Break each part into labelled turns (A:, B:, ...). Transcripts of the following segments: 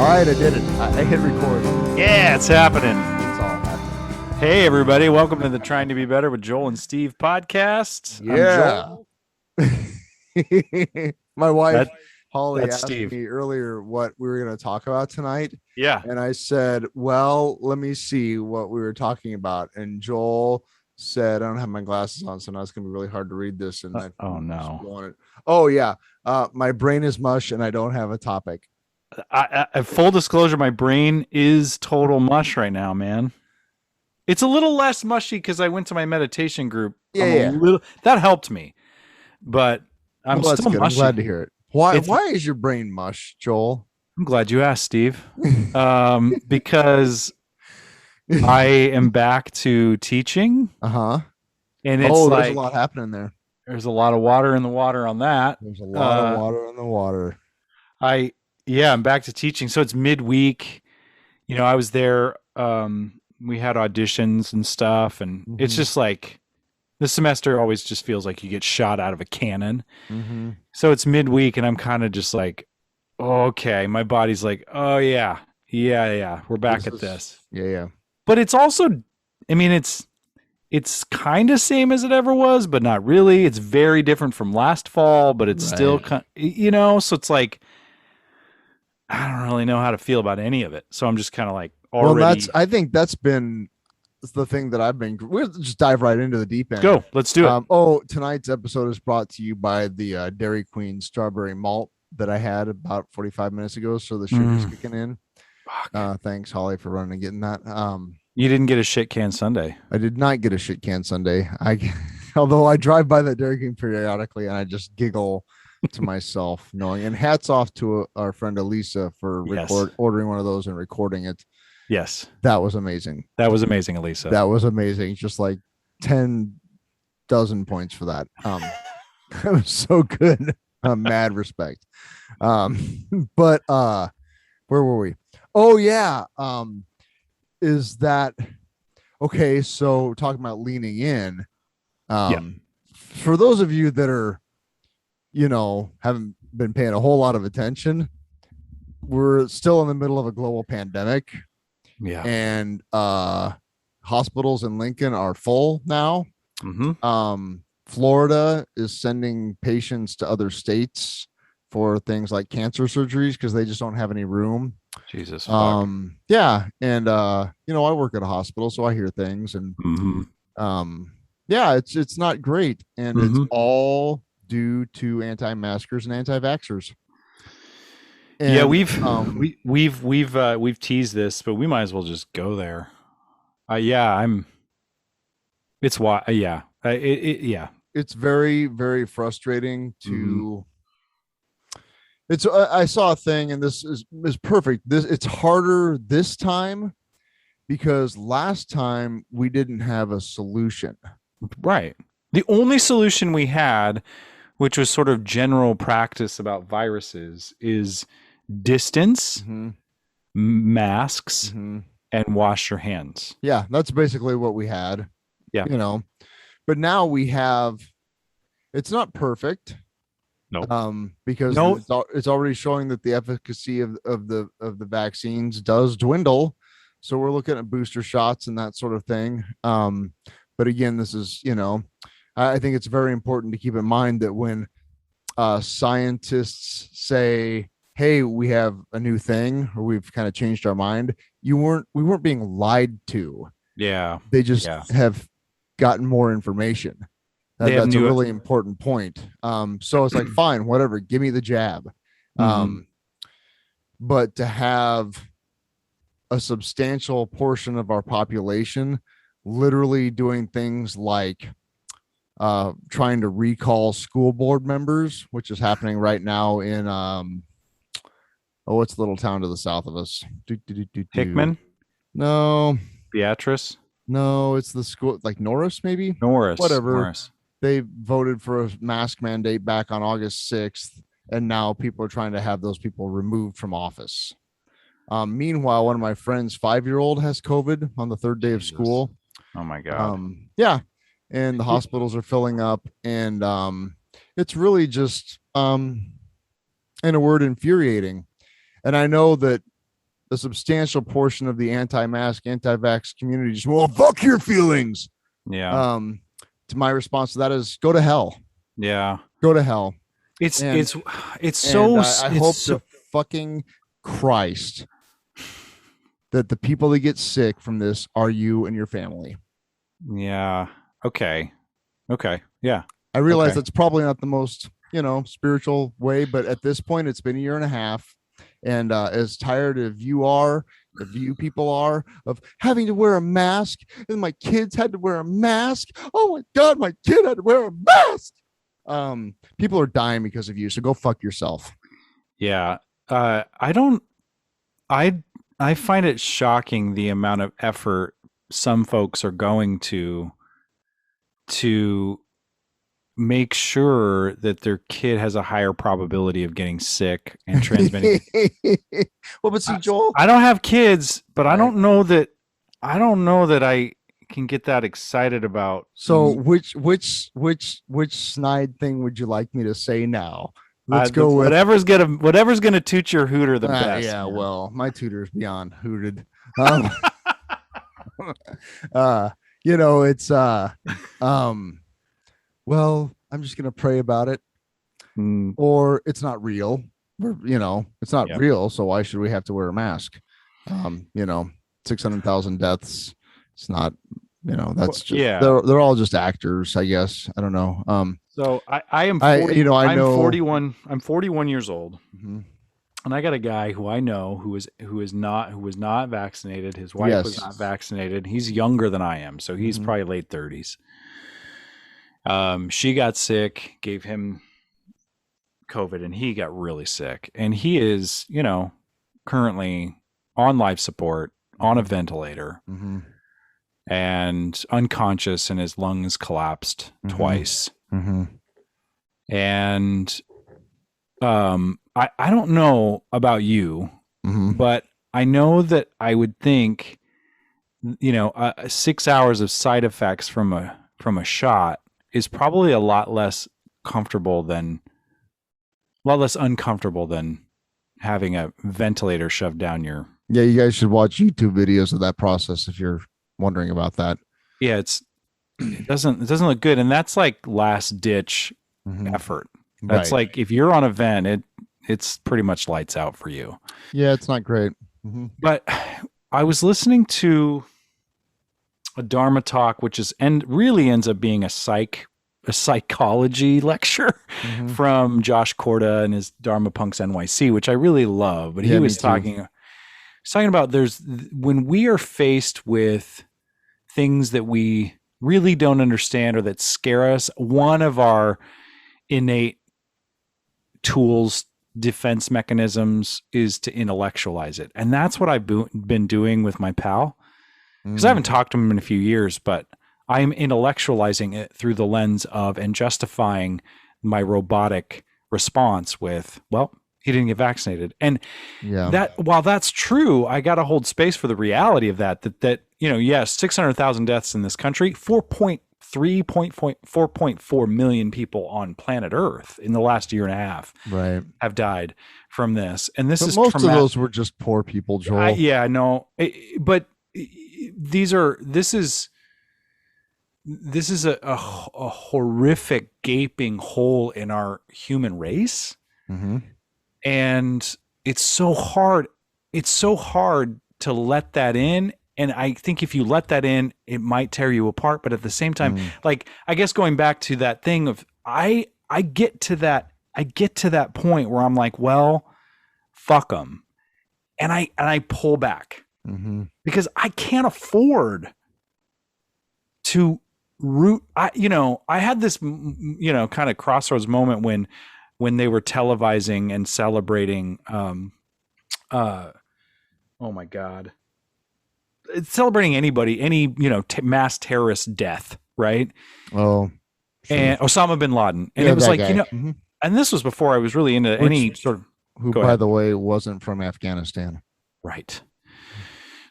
A: All right, I did it. I hit record.
B: Yeah, it's happening.
A: It's all happening.
B: Hey, everybody. Welcome to the Trying to Be Better with Joel and Steve podcast.
A: Yeah.
B: I'm Joel.
A: My wife,
B: That,
A: Holly,
B: that's
A: asked
B: Steve.
A: me earlier what we were going to talk about tonight.
B: Yeah.
A: And I said, well, let me see what we were talking about. And Joel said, I don't have my glasses on, so now it's going to be really hard to read this. And
B: Oh, no.
A: Oh, yeah. My brain is mush and I don't have a topic.
B: Full disclosure, my brain is total mush right now, man. It's a little less mushy because I went to my meditation group.
A: Yeah.
B: That helped me. But I'm
A: Well, that's
B: still
A: good.
B: mushy.
A: I'm glad to hear it. Why is your brain mush, Joel?
B: I'm glad you asked, Steve. Because I am back to teaching.
A: Uh-huh.
B: And it's
A: there's
B: like
A: a lot happening there.
B: there's a lot of water in the water on that.
A: There's a lot of water in the water.
B: I'm back to teaching. So it's midweek. You know, I was there. We had auditions and stuff, and it's just like this semester always just feels like you get shot out of a cannon.
A: Mm-hmm.
B: So it's midweek, and I'm kind of just like, oh, okay. My body's like, oh yeah, we're back at this.
A: Yeah.
B: But it's also, I mean, it's kind of same as it ever was, but not really. It's very different from last fall, but it's still, you know. So it's like, I don't really know how to feel about any of it. So I'm just kind of like already.
A: Well, I think that's been the thing that I've been. We'll just dive right into the deep end.
B: Go. Let's do it.
A: Tonight's episode is brought to you by the Dairy Queen strawberry malt that I had about 45 minutes ago. So the sugar's kicking in. Thanks, Holly, for running and getting that.
B: You didn't get a shit can sundae.
A: I did not get a shit can sundae. Although I drive by that Dairy Queen periodically and I just giggle to myself knowing. And hats off to our friend Elisa for ordering one of those and recording it.
B: Yes,
A: that was amazing.
B: That was amazing, Elisa.
A: That was amazing. Just like 10 dozen points for that. That was so good. Mad respect. But where were we? Oh yeah. Is that okay? So talking about leaning in. For those of you that are, haven't been paying a whole lot of attention, we're still in the middle of a global pandemic.
B: Yeah.
A: And hospitals in Lincoln are full now. Florida is sending patients to other states for things like cancer surgeries because they just don't have any room.
B: Jesus.
A: Yeah. And I work at a hospital, so I hear things and it's not great. And it's all due to anti-maskers and anti-vaxxers. And,
B: yeah, we've teased this, but we might as well just go there.
A: It's very, very frustrating to. I saw a thing, and this is perfect. It's harder this time because last time we didn't have a solution.
B: Right. The only solution we had, which was sort of general practice about viruses, is distance, masks, and wash your hands.
A: Yeah, that's basically what we had.
B: Yeah.
A: But now we have, it's not perfect.
B: No.
A: Because it's already showing that the efficacy of the vaccines does dwindle. So we're looking at booster shots and that sort of thing. But again, this is, I think it's very important to keep in mind that when scientists say, hey, we have a new thing or we've kind of changed our mind, we weren't being lied to.
B: Yeah.
A: They just have gotten more information. That's a really important point. So it's like, fine, whatever, give me the jab. But to have a substantial portion of our population literally doing things like trying to recall school board members, which is happening right now in what's the little town to the south of us?
B: Hickman?
A: No.
B: Beatrice?
A: No, it's the school, like Norris, maybe?
B: Norris.
A: Whatever.
B: Norris.
A: They voted for a mask mandate back on August 6th, and now people are trying to have those people removed from office. Meanwhile, one of my friends' 5-year-old has COVID on the third day of school.
B: Oh my God.
A: And the hospitals are filling up, and it's really just, in a word, infuriating. And I know that the substantial portion of the anti-mask, anti-vax community just, well, fuck your feelings.
B: Yeah.
A: To my response to that is go to hell.
B: Yeah.
A: Go to hell.
B: It's
A: And,
B: so
A: I hope to fucking Christ that the people that get sick from this are you and your family.
B: Yeah. Okay. Yeah.
A: I realize that's probably not the most, spiritual way, but at this point, it's been a year and a half. And as tired as you people are, of having to wear a mask, and my kids had to wear a mask. Oh my God, my kid had to wear a mask. People are dying because of you. So go fuck yourself.
B: Yeah. I find it shocking the amount of effort some folks are going to make sure that their kid has a higher probability of getting sick and transmitting.
A: Well, but see, Joel,
B: I don't have kids, but
A: right.
B: I don't know that I can get that excited about.
A: So which snide thing would you like me to say now? Let's go with
B: whatever's gonna toot your hooter the best.
A: Yeah,
B: man.
A: well, my tutor's beyond hooted. It's well, I'm just gonna pray about it. Or it's not real. It's not real, so why should we have to wear a mask? 600,000 deaths. It's not, that's just they're all just actors, I guess. I don't know.
B: So I am 40, I'm 41. I'm 41 years old.
A: Mm-hmm.
B: And I got a guy who I know who was not vaccinated. His wife was not vaccinated. He's younger than I am, so he's probably late 30s. She got sick, gave him COVID, and he got really sick. And he is, currently on life support, on a ventilator, and unconscious, and his lungs collapsed twice. And I don't know about you, but I know that I would think, 6 hours of side effects from a shot is probably a lot less uncomfortable than having a ventilator shoved down your.
A: Yeah, you guys should watch YouTube videos of that process if you're wondering about that.
B: Yeah, it doesn't look good, and that's like last ditch effort. That's like if you're on a vent, it's pretty much lights out for you.
A: Yeah, it's not great.
B: But I was listening to a Dharma talk, which really ends up being a psychology lecture from Josh Korda and his Dharma Punks NYC, which I really love. But he was talking about when we are faced with things that we really don't understand or that scare us, one of our innate tools, defense mechanisms, is to intellectualize it. And that's what I've been doing with my pal, because I haven't talked to him in a few years, but I'm intellectualizing it through the lens of and justifying my robotic response with, well, he didn't get vaccinated. And that, while that's true, I got to hold space for the reality of that, yes, 600,000 deaths in this country, 4.4 million people on planet Earth in the last year and a half have died from this. And this is
A: most of those were just poor people, Joel.
B: But this is a horrific gaping hole in our human race. And it's so hard to let that in. And I think if you let that in, it might tear you apart. But at the same time, like, I guess going back to that thing of, I get to that point where I'm like, well, fuck them. And I pull back because I can't afford to root. I had this, kind of crossroads moment when they were televising and celebrating, oh my God, celebrating any mass terrorist death, right?
A: Oh, sure.
B: And Osama bin Laden, and it was like, and this was before I was really into any sort of.
A: Who, by the way, wasn't from Afghanistan,
B: right?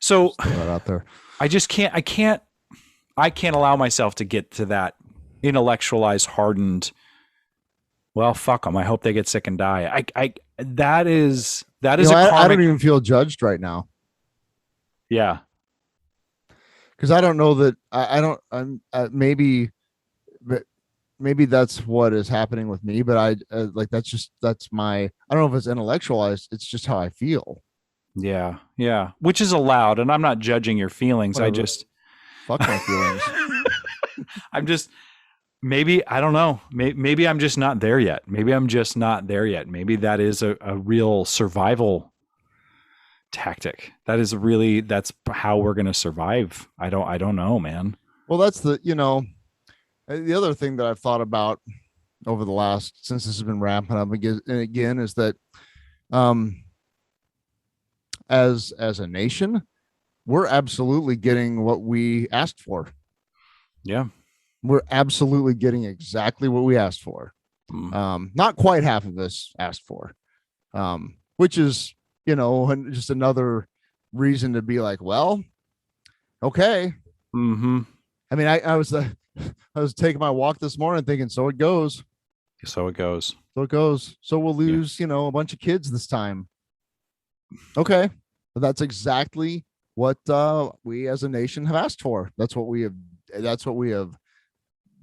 B: So
A: out there,
B: I just can't. I can't allow myself to get to that intellectualized, hardened. Well, fuck them. I hope they get sick and die. That is That is a
A: I don't
B: karmic.
A: even feel judged right now
B: Yeah.
A: because I don't know that I don't. I'm maybe, but maybe that's what is happening with me. But like that's my. I don't know if it's intellectualized. It's just how I feel.
B: Yeah. Yeah. Which is allowed. And I'm not judging your feelings. I
A: Whatever.
B: just,
A: Fuck my feelings.
B: I'm just, maybe, I don't know. Maybe I'm just not there yet. Maybe I'm just not there yet. Maybe that is a real survival tactic. That's how we're going to survive. I don't know, man.
A: Well, that's the other thing that I've thought about over the last since this has been ramping up again is that um as a nation, we're absolutely getting what we asked for.
B: Yeah.
A: We're absolutely getting exactly what we asked for.
B: Mm.
A: Not quite half of us asked for, which is, just another reason to be like, well, okay.
B: Mm-hmm.
A: I mean, I was taking my walk this morning thinking, so it goes.
B: So it goes.
A: So it goes. So we'll
B: Yeah.
A: lose, a bunch of kids this time. Okay. But that's exactly what we as a nation have asked for. That's what we have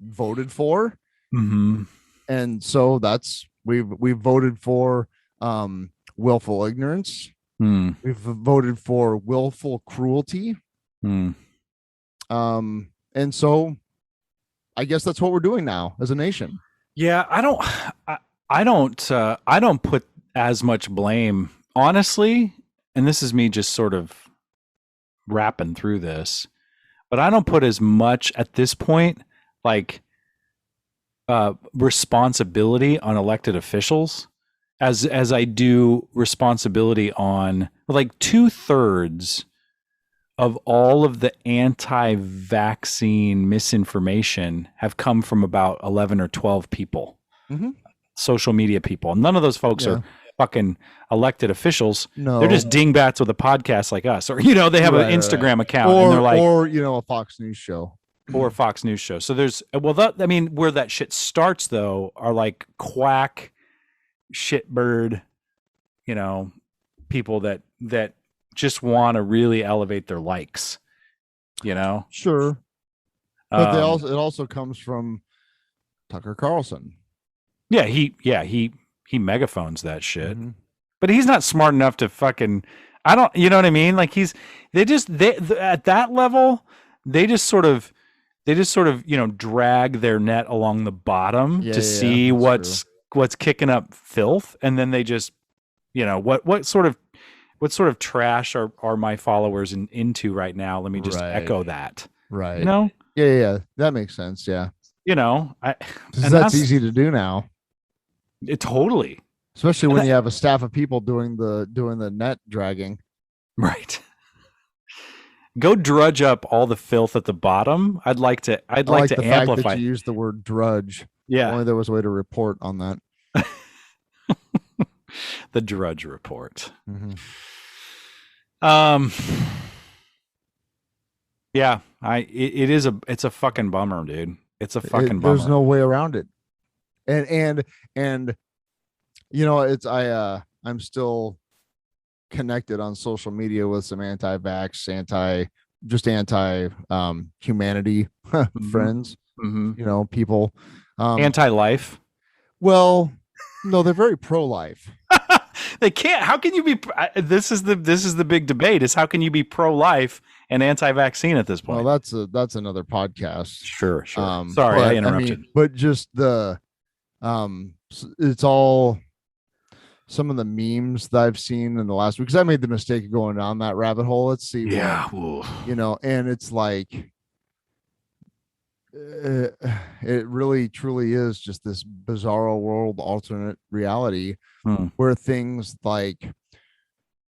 A: voted for.
B: Mm-hmm.
A: And so we've voted for willful ignorance.
B: Mm.
A: We've voted for willful cruelty.
B: Mm.
A: And so I guess that's what we're doing now as a nation.
B: Yeah, I don't put as much blame, honestly, and this is me just sort of rapping through this, but I don't put as much at this point, like responsibility on elected officials as I do responsibility on, like, 2/3 of all of the anti-vaccine misinformation have come from about 11 or 12 people,
A: Mm-hmm.
B: social media people. And none of those folks
A: Yeah.
B: are fucking elected officials.
A: No.
B: They're just dingbats with a podcast like us, or, they have an Instagram account,
A: or,
B: and they're like,
A: or a Fox News show.
B: or a Fox News show. So there's, where that shit starts though are like quack, shitbird, people that just want to really elevate their likes,
A: Sure. But it also comes from Tucker Carlson.
B: Yeah, he megaphones that shit.
A: Mm-hmm.
B: But he's not smart enough to fucking, I don't, you know what I mean? Like they at that level, they just sort of drag their net along the bottom to see what's kicking up filth, and then they just, what sort of trash are my followers into right now? Let me just echo that.
A: Right.
B: Yeah,
A: that makes sense. Yeah.
B: That's
A: easy to do now.
B: It totally.
A: Especially when you have a staff of people doing the net dragging.
B: Right. Go drudge up all the filth at the bottom. I'd like to amplify.
A: Fact that you use the word drudge.
B: Yeah.
A: Only there was a way to report on that.
B: The Drudge Report.
A: Mm-hmm.
B: Yeah, it's a fucking bummer, dude. It's a fucking bummer.
A: There's no way around it. And I'm still connected on social media with some anti-vax, humanity
B: Mm-hmm.
A: friends,
B: Mm-hmm.
A: people.
B: Anti-life.
A: Well, no, they're very pro-life.
B: They can't. How can you be? This is the big debate: is how can you be pro-life and anti-vaccine at this point?
A: Well, that's another podcast.
B: Sure. Sorry, I interrupted.
A: But just it's all some of the memes that I've seen in the last week, because I made the mistake of going down that rabbit hole. Let's see.
B: Yeah.
A: And it's like, it really truly is just this bizarro world alternate reality where things like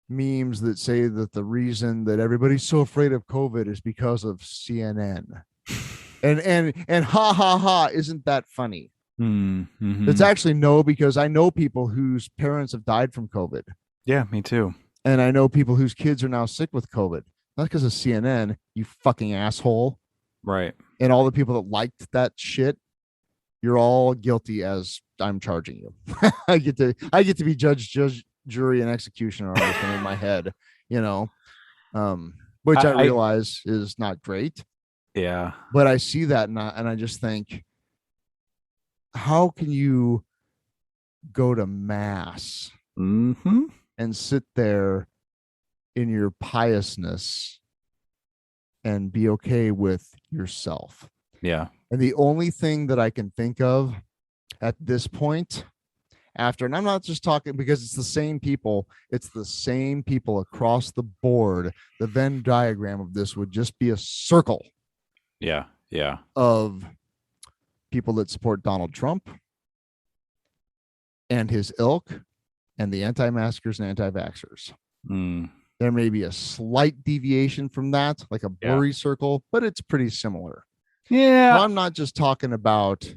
A: memes that say that the reason that everybody's so afraid of COVID is because of CNN. and ha ha ha, isn't that funny?
B: Mm-hmm.
A: It's actually no, because I know people whose parents have died from COVID.
B: Yeah, me too.
A: And I know people whose kids are now sick with COVID. Not because of CNN, you fucking asshole.
B: Right.
A: And all the people that liked that shit, you're all guilty as I'm charging you. I get to be judged jury and executioner argument in my head, you know, um, which I
B: I
A: realize is not great,
B: yeah.
A: but I see that and I just think, how can you go to mass
B: Mm-hmm.
A: and sit there in your piousness and be okay with yourself?
B: Yeah.
A: And the only thing that I can think of at this point, after, and I'm not just talking because it's the same people across the board. The Venn diagram of this would just be a circle
B: Yeah. Yeah.
A: of people that support Donald Trump and his ilk and the anti-maskers and anti-vaxxers.
B: Mm.
A: There may be a slight deviation from that, like a
B: Yeah.
A: blurry circle, but it's pretty similar. So
B: Yeah.
A: I'm not just talking about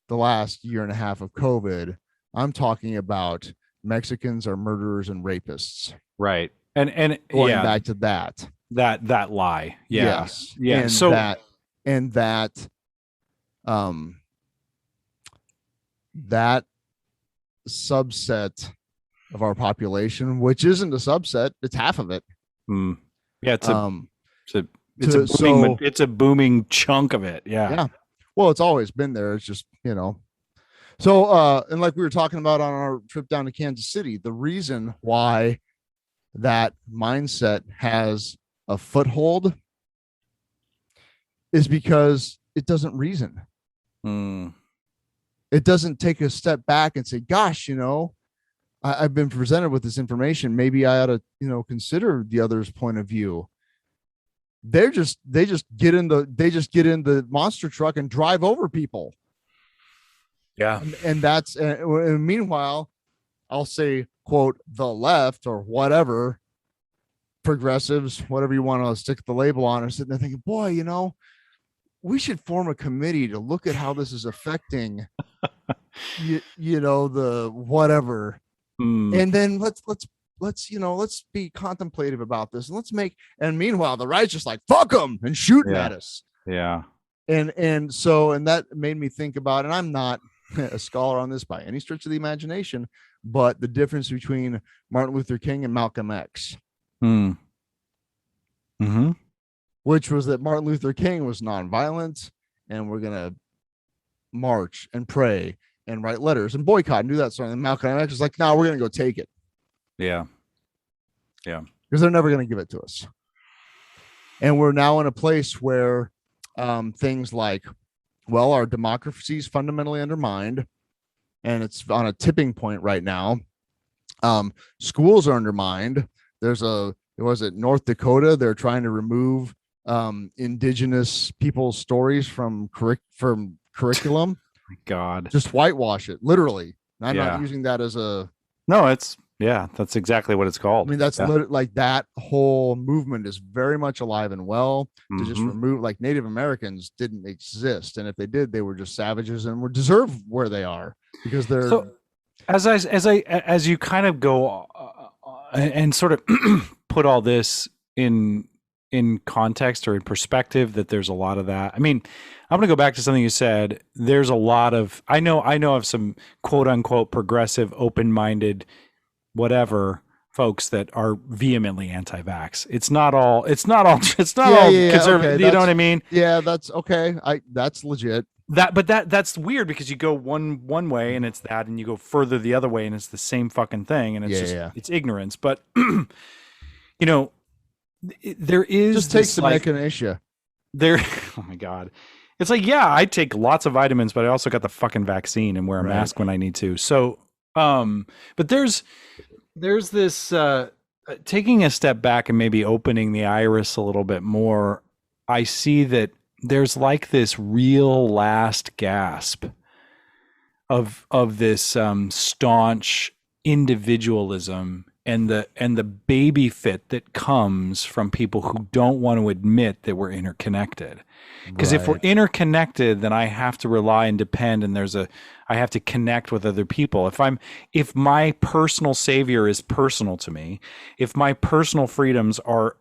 A: the last year and a half of COVID. I'm talking about Mexicans are murderers and rapists.
B: Right. And
A: Going
B: yeah,
A: back to that.
B: that lie. Yeah.
A: Yes.
B: Yeah. So
A: And um that subset of our population, which isn't a subset, it's half of it.
B: mm, yeah,
A: Um
B: it's a it's a
A: to
B: booming
A: so
B: it's a booming chunk of it. Yeah.
A: yeah. Well, it's always been there. It's just, So and like we were talking about on our trip down to Kansas City, the reason why that mindset has a foothold is because it doesn't reason.
B: Mm,
A: It doesn't take a step back and say, gosh, I've been presented with this information. Maybe I ought to, consider the other's point of view. They just get in the monster truck and drive over people.
B: yeah.
A: And that's, and meanwhile, I'll say, quote, the left or whatever, progressives, whatever you want to stick the label on, are sitting there thinking, boy, we should form a committee to look at how this is affecting the whatever.
B: Mm,
A: And then let's be contemplative about this, and meanwhile the right's just like, fuck them and shooting
B: yeah.
A: at us.
B: Yeah.
A: And that made me think about, and I'm not a scholar on this by any stretch of the imagination, but the difference between Martin Luther King and Malcolm X.
B: Mm. Mm-hmm.
A: Which was that Martin Luther King was nonviolent, and we're gonna march and pray and write letters and boycott and do that sort of thing. Malcolm X was like, no, we're gonna go take it.
B: Yeah. Yeah.
A: Because they're never gonna give it to us. And we're now in a place where things like, well, our democracy is fundamentally undermined, and it's on a tipping point right now. Schools are undermined. Was it North Dakota? They're trying to remove indigenous people's stories from curriculum.
B: My God.
A: Just whitewash it, literally. I'm
B: Yeah.
A: not using that as a.
B: No, that's exactly what it's called.
A: I mean, that's like that whole movement is very much alive and well. To just remove, like, Native Americans didn't exist, and if they did, they were just savages and would deserve where they are because they're.
B: So as you kind of go and sort of put all this in context or in perspective, that there's a lot of that. I mean, I'm going to go back to something you said. There's a lot of, I know of some quote unquote progressive, open-minded, whatever folks that are vehemently anti-vax. It's not all conservative.
A: Okay,
B: you know what I mean?
A: Yeah, that's okay. That's legit.
B: That's weird because you go one way and it's that, and you go further the other way and it's the same fucking thing, and it's it's ignorance. But there is
A: just take some echinacea.
B: There, oh my God, it's like, yeah, I take lots of vitamins, but I also got the fucking vaccine and wear a mask when I need to. So, but there's this taking a step back and maybe opening the iris a little bit more. I see that there's like this real last gasp of this staunch individualism and the baby fit that comes from people who don't want to admit that we're interconnected. Because if we're interconnected, then I have to rely and depend, and I have to connect with other people. If my personal savior is personal to me, if my personal freedoms are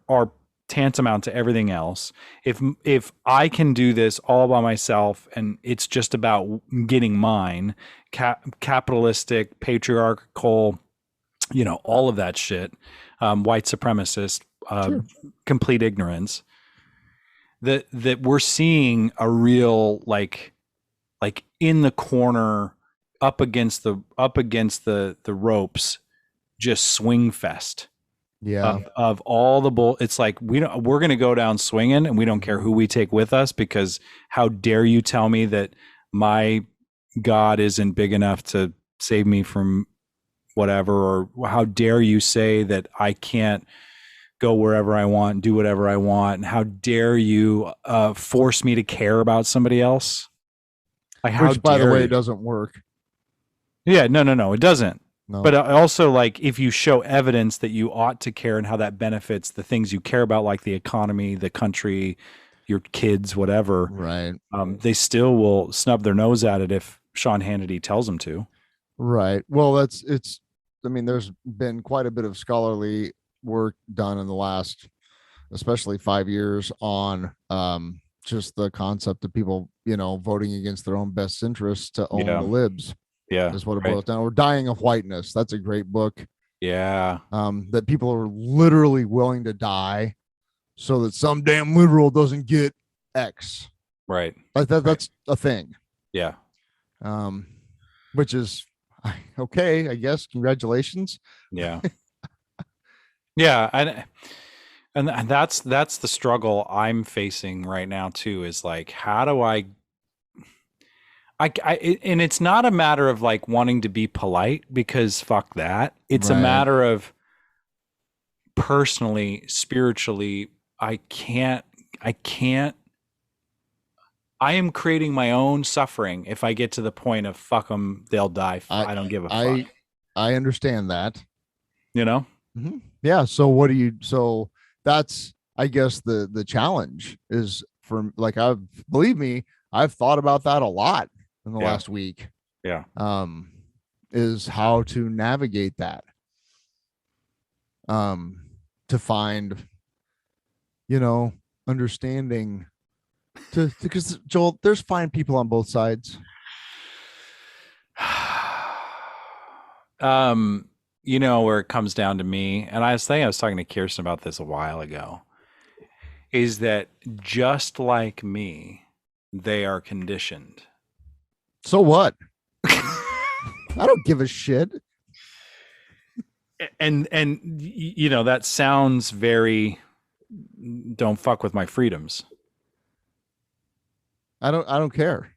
B: tantamount to everything else, if I can do this all by myself and it's just about getting mine, capitalistic, patriarchal, all of that shit, white supremacist,
A: Sure.
B: complete ignorance, that we're seeing a real like in the corner, up against the ropes, just swing fest
A: Yeah.
B: of all the bull. It's like we're going to go down swinging, and we don't care who we take with us, because how dare you tell me that my God isn't big enough to save me from whatever, or how dare you say that I can't go wherever I want, do whatever I want, and how dare you force me to care about somebody else? Like, how
A: Which, by the
B: dare
A: way,
B: you?
A: doesn't work.
B: Yeah, no, it doesn't.
A: No.
B: But also, like, if you show evidence that you ought to care and how that benefits the things you care about, like the economy, the country, your kids, whatever,
A: Right.
B: they still will snub their nose at it if Sean Hannity tells them to.
A: Right. Well, it's. I mean, there's been quite a bit of scholarly work done in the last, especially 5 years, on just the concept of people, voting against their own best interests to own
B: Yeah,
A: the libs
B: yeah,
A: is what it
B: right.
A: boils down. Or dying of whiteness. That's a great book.
B: Yeah,
A: That people are literally willing to die so that some damn liberal doesn't get X.
B: right,
A: Like that.
B: right.
A: That's a thing.
B: Yeah,
A: Um, which is okay, I guess. Congratulations.
B: yeah, yeah. And that's the struggle I'm facing right now too. Is like, how do and it's not a matter of like wanting to be polite, because fuck that. It's a
A: Right.
B: matter of personally, spiritually, I can't, I am creating my own suffering if I get to the point of fuck them, they'll die.
A: I
B: I don't give a fuck.
A: I I understand that.
B: You know?
A: Yeah. So what do you? So that's, I guess, the challenge is for, like, I've, believe me, I've thought about that a lot in the
B: Yeah.
A: last week.
B: Yeah.
A: Um, is how to navigate that. Um, to find, understanding. To Because, Joel, there's fine people on both sides.
B: um, where it comes down to me, and I was talking to Kirsten about this a while ago, is that just like me, they are conditioned.
A: So what? I don't give a shit.
B: And that sounds very, don't fuck with my freedoms.
A: I don't care.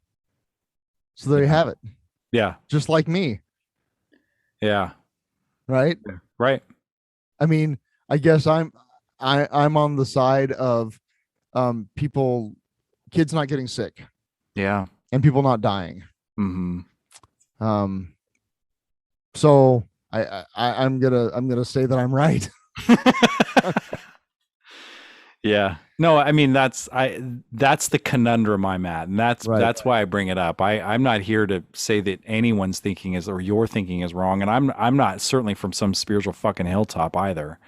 A: So there you
B: Yeah.
A: have it.
B: Yeah.
A: Just like me,
B: Yeah.
A: right?
B: Right.
A: I mean, I guess I'm on the side of people, kids not getting sick
B: Yeah.
A: and people not dying.
B: Mm-hmm.
A: Um so I'm gonna say that I'm right.
B: Yeah. No, I mean, that's the conundrum I'm at. And that's
A: Right.
B: that's why I bring it up. I'm not here to say that anyone's thinking is, or your thinking is wrong. And I'm not certainly from some spiritual fucking hilltop either.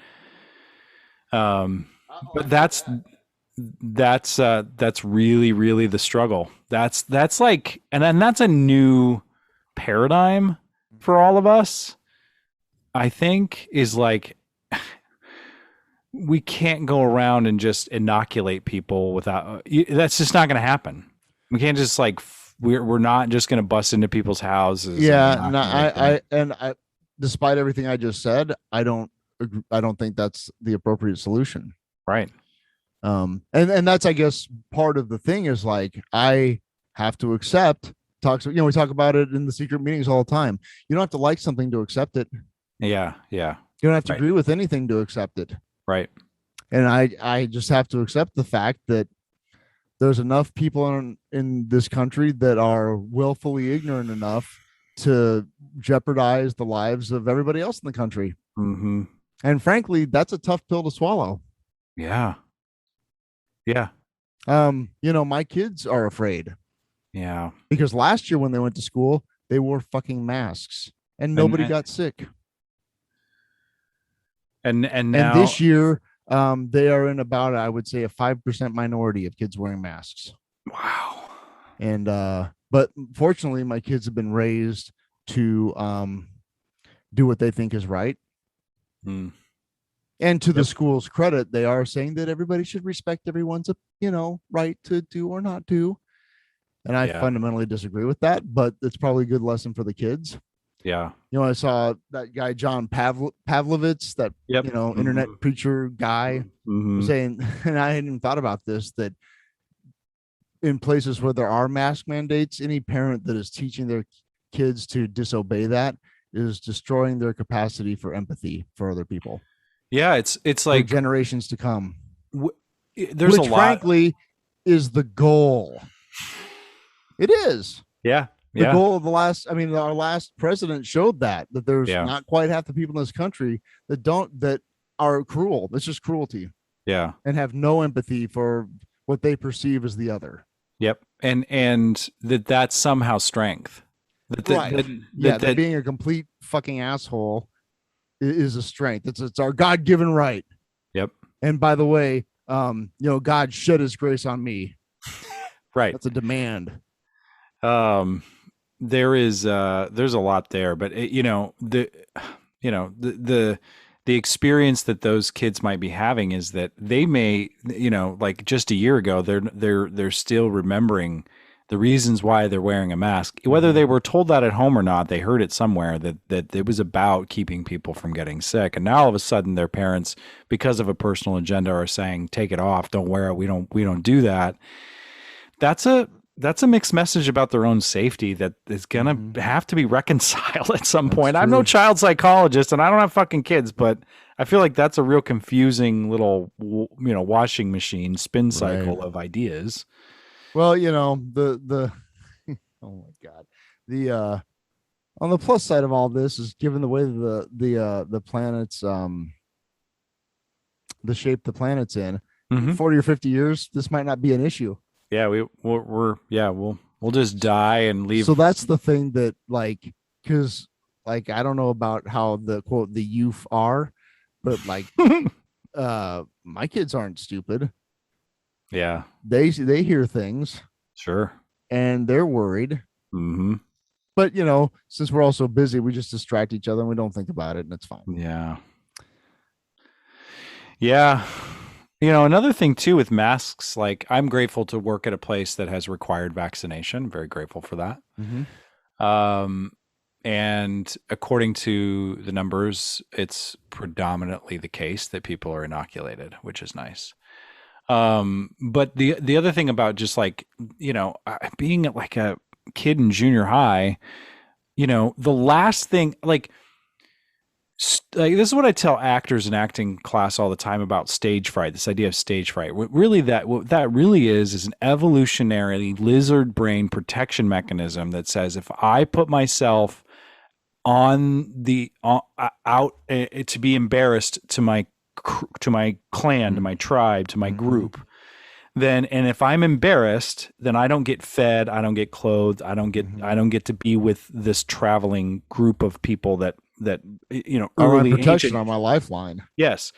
B: But that's really, really the struggle. That's like, and then that's a new paradigm for all of us, I think, is like, we can't go around and just inoculate people without, that's just not going to happen. We can't just like, we're not just going to bust into people's houses and
A: Yeah, no,
B: inoculate them.
A: despite everything I just said, I don't think that's the appropriate solution.
B: Right.
A: And that's, I guess, part of the thing is, like, I have to accept talks. We talk about it in the secret meetings all the time. You don't have to like something to accept it.
B: Yeah. Yeah.
A: You don't have to
B: Right.
A: agree with anything to accept it.
B: Right.
A: And I just have to accept the fact that there's enough people in this country that are willfully ignorant enough to jeopardize the lives of everybody else in the country.
B: Mm-hmm.
A: And frankly, that's a tough pill to swallow.
B: Yeah. Yeah.
A: My kids are afraid
B: Yeah.
A: because last year when they went to school, they wore fucking masks and nobody
B: And
A: got sick.
B: and
A: And
B: now,
A: this year, they are in about, I would say, a 5% minority of kids wearing masks.
B: wow.
A: And but fortunately, my kids have been raised to do what they think is right.
B: Mm.
A: And to the
B: Yep.
A: school's credit, they are saying that everybody should respect everyone's, right to do or not do. And I
B: Yeah.
A: fundamentally disagree with that, but it's probably a good lesson for the kids.
B: Yeah.
A: I saw that guy John Pavlovitz, that
B: Yep.
A: internet
B: Mm-hmm.
A: preacher guy, was
B: Mm-hmm.
A: saying, and I hadn't even thought about this, that in places where there are mask mandates, any parent that is teaching their kids to disobey that is destroying their capacity for empathy for other people
B: Yeah. It's
A: for
B: like
A: generations to come,
B: w- there's a
A: which
B: lot.
A: frankly is the goal. It is
B: Yeah.
A: the
B: Yeah.
A: goal of our last president showed that there's
B: Yeah.
A: not quite half the people in this country that are cruel. It's just cruelty
B: Yeah.
A: and have no empathy for what they perceive as the other.
B: Yep. And that's somehow strength. That that
A: Right.
B: that
A: Yeah,
B: that,
A: that
B: that
A: being a complete fucking asshole is a strength. It's our God given right.
B: Yep.
A: And by the way, God shed his grace on me.
B: Right.
A: That's a demand.
B: Um there's a lot there, but the experience that those kids might be having is that they may, like just a year ago, they're still remembering the reasons why they're wearing a mask, whether
A: Mm-hmm.
B: they were told that at home or not. They heard it somewhere that it was about keeping people from getting sick, and now all of a sudden their parents, because of a personal agenda, are saying take it off, don't wear it, we don't do that. That's a mixed message about their own safety that is gonna
A: Mm-hmm.
B: have to be reconciled at some
A: That's
B: point. I'm no
A: true.
B: child psychologist and I don't have fucking kids, but I feel like that's a real confusing little washing machine spin
A: Right.
B: cycle of ideas.
A: Well, the oh my god. The On the plus side of all this is, given the way the planets the shape the planet's in
B: Hmm.
A: 40 or 50 years, this might not be an issue.
B: Yeah, we're yeah, we'll just die and
A: So
B: leave.
A: that's the thing that, like, because, like, I don't know about how the quote the youth are, but like my kids aren't stupid.
B: Yeah,
A: They hear things
B: sure.
A: and they're worried.
B: Hmm.
A: But since we're all so busy, we just distract each other and we don't think about it, and it's fine.
B: Yeah. Yeah. Another thing too with masks, like I'm grateful to work at a place that has required vaccination. Very grateful for that.
A: Mm-hmm.
B: Um, and according to the numbers, it's predominantly the case that people are inoculated, which is nice. But the other thing about just like, being like a kid in junior high, the last thing, like this is what I tell actors in acting class all the time about stage fright. This idea of stage fright. What that really is an evolutionary lizard brain protection mechanism that says if I put myself on the out to be embarrassed to my clan, to my tribe, to my
A: Mm-hmm.
B: group, then and if I'm embarrassed, then I don't get fed, I don't get clothed,
A: Mm-hmm.
B: I don't get to be with this traveling group of people that
A: Are my
B: early
A: protection,
B: ancient.
A: are my lifeline.
B: Yes.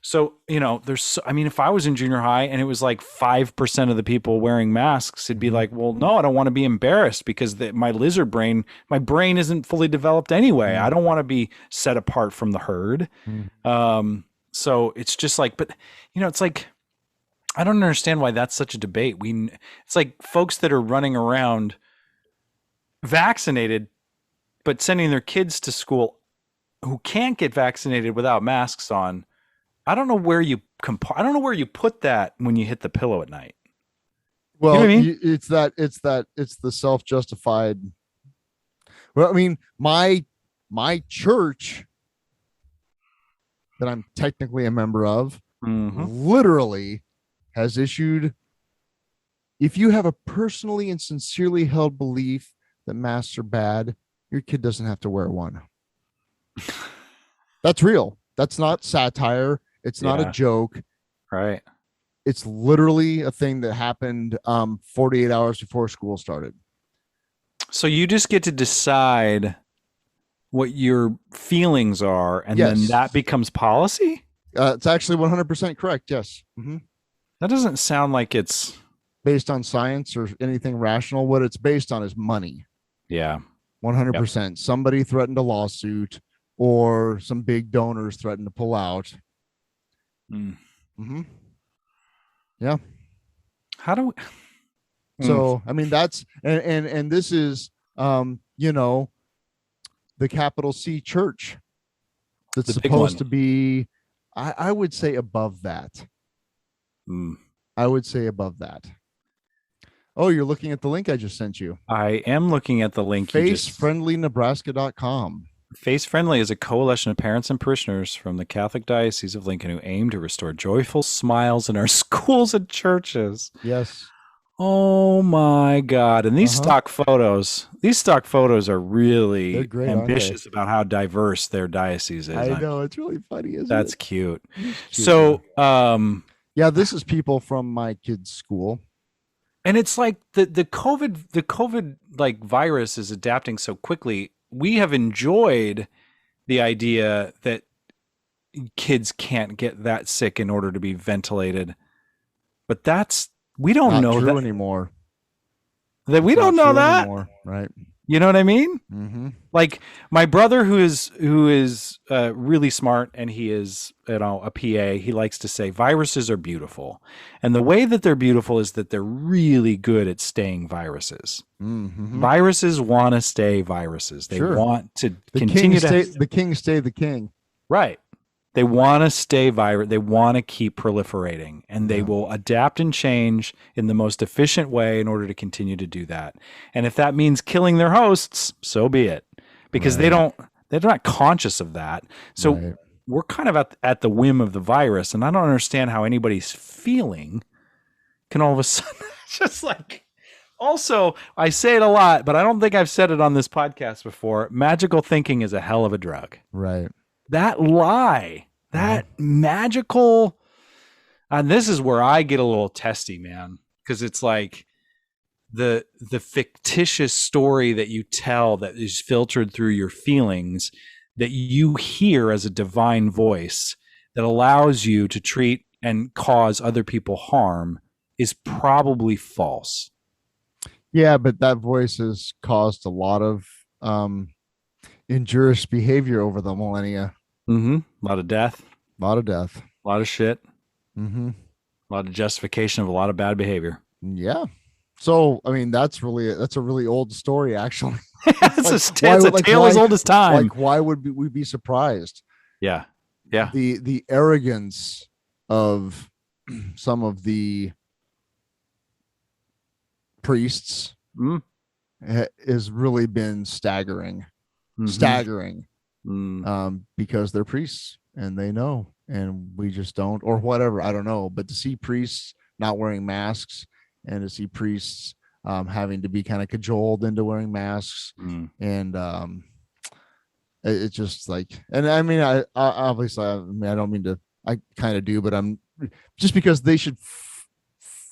B: So, I mean, if I was in junior high and it was like 5% of the people wearing masks, it'd be
A: Mm-hmm.
B: like, well, no, I don't want to be embarrassed because my lizard brain, my brain isn't fully developed anyway. I don't want to be set apart from the herd.
A: Mm-hmm.
B: So it's just like, but it's like, I don't understand why that's such a debate. It's like folks that are running around vaccinated, but sending their kids to school who can't get vaccinated without masks on. I don't know where you I don't know where you put that when you hit the pillow at night. You know
A: Well,
B: what I mean?
A: it's the self-justified. Well, I mean, my church that I'm technically a member of
B: Mm-hmm.
A: literally has issued, if you have a personally and sincerely held belief that masks are bad, your kid doesn't have to wear one. That's real. That's not satire. It's not a
B: Yeah.
A: joke.
B: Right.
A: It's literally a thing that happened 48 hours before school started.
B: So you just get to decide what your feelings are, and then
A: Yes.
B: that becomes policy?
A: It's actually 100% correct. Yes. Mm-hmm.
B: That doesn't sound like it's.
A: Based on science or anything rational. What it's based on is money.
B: Yeah. Yep.
A: 100%. Somebody threatened a lawsuit. or some big donors threaten to pull out.
B: Mm.
A: Mm-hmm. Yeah.
B: How do we? Mm.
A: So I mean that's and this is the capital C church that's
B: The big
A: supposed
B: one.
A: to be, I would say above that.
B: Mm.
A: I would say above that. Oh, you're looking at the link I just sent you.
B: I am looking at the link you just.
A: Facefriendlynebraska.com.
B: Face Friendly is a coalition of parents and parishioners from the Catholic Diocese of Lincoln who aim to restore joyful smiles in our schools and churches.
A: Yes.
B: Oh my God. And
A: Uh-huh.
B: these stock photos are
A: They're
B: really
A: great, aren't they?
B: ambitious about how diverse their diocese is.
A: I know. It's really funny, isn't
B: That's
A: it?
B: cute.
A: It's cute, yeah.
B: So,
A: Yeah, this is people from my kid's school.
B: and it's like the COVID like virus is adapting so quickly. We have enjoyed the idea that kids can't get that sick in order to be ventilated. But we don't
A: Not
B: know
A: true
B: that
A: anymore.
B: we
A: It's
B: don't
A: not
B: know
A: true
B: that.
A: anymore, right?
B: You know what I mean?
A: Mm-hmm.
B: Like my brother who is really smart and he is a PA, he likes to say viruses are beautiful. And the way that they're beautiful is that they're really good at staying viruses.
A: Mm-hmm.
B: Viruses want to stay viruses. They
A: Sure.
B: want to
A: The
B: continue to
A: the king stay the king.
B: right. They want to stay virus. They want to keep proliferating, and they will adapt and change in the most efficient way in order to continue to do that. And if that means killing their hosts, so be it, because
A: Right.
B: they're not conscious of that. So
A: Right.
B: we're kind of at the whim of the virus, and I don't understand how anybody's feeling can all of a sudden just like. Also, I say it a lot, but I don't think I've said it on this podcast before. Magical thinking is a hell of a drug.
A: Right.
B: That lie, that magical, and this is where I get a little testy, man, because it's like the fictitious story that you tell that is filtered through your feelings that you hear as a divine voice that allows you to treat and cause other people harm is probably false.
A: Yeah, but that voice has caused a lot of injurious behavior over the millennia.
B: Mm-hmm. A lot of death,
A: A lot of death.
B: a lot of shit,
A: Mm-hmm.
B: a lot of justification of a lot of bad behavior.
A: Yeah. So I mean, that's a really old story, actually.
B: It's a tale as old as time.
A: Like, why would we be surprised?
B: Yeah, yeah.
A: The arrogance of some of the priests
B: Mm.
A: has really been staggering.
B: Mm-hmm.
A: Staggering.
B: Mm.
A: Because they're priests and they know, and we just don't, or whatever. I don't know. But to see priests not wearing masks, and to see priests having to be kind of cajoled into wearing masks, and it's just like, and I mean, I obviously, I mean, I don't mean to, I kind of do, but I'm just because they should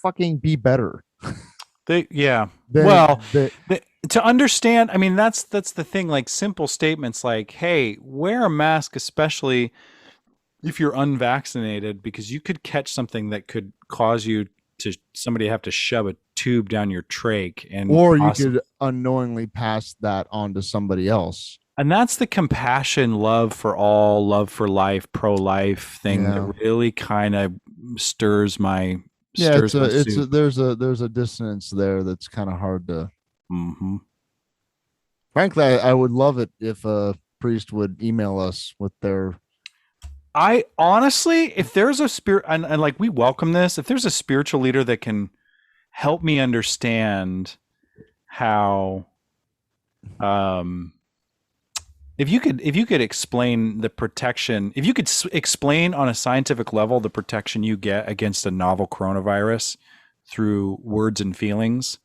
A: fucking be better.
B: Yeah.
A: Than,
B: Well, to understand, I mean, that's the thing. Like simple statements, like, "Hey, wear a mask, especially if you're unvaccinated, because you could catch something that could cause you to somebody have to shove a tube down your trach, and
A: or you could unknowingly pass that on to somebody else."
B: And that's the compassion, love for all, love for life, pro-life thing that really kind of stirs my.
A: Yeah, there's a dissonance there that's kind of hard to.
B: Mm-hmm.
A: Frankly, I would love it if a priest would email us with their.
B: I honestly, if there's a spirit, and like we welcome this, if there's a spiritual leader that can help me understand how, if you could explain the protection, if you could explain on a scientific level the protection you get against a novel coronavirus through words and feelings,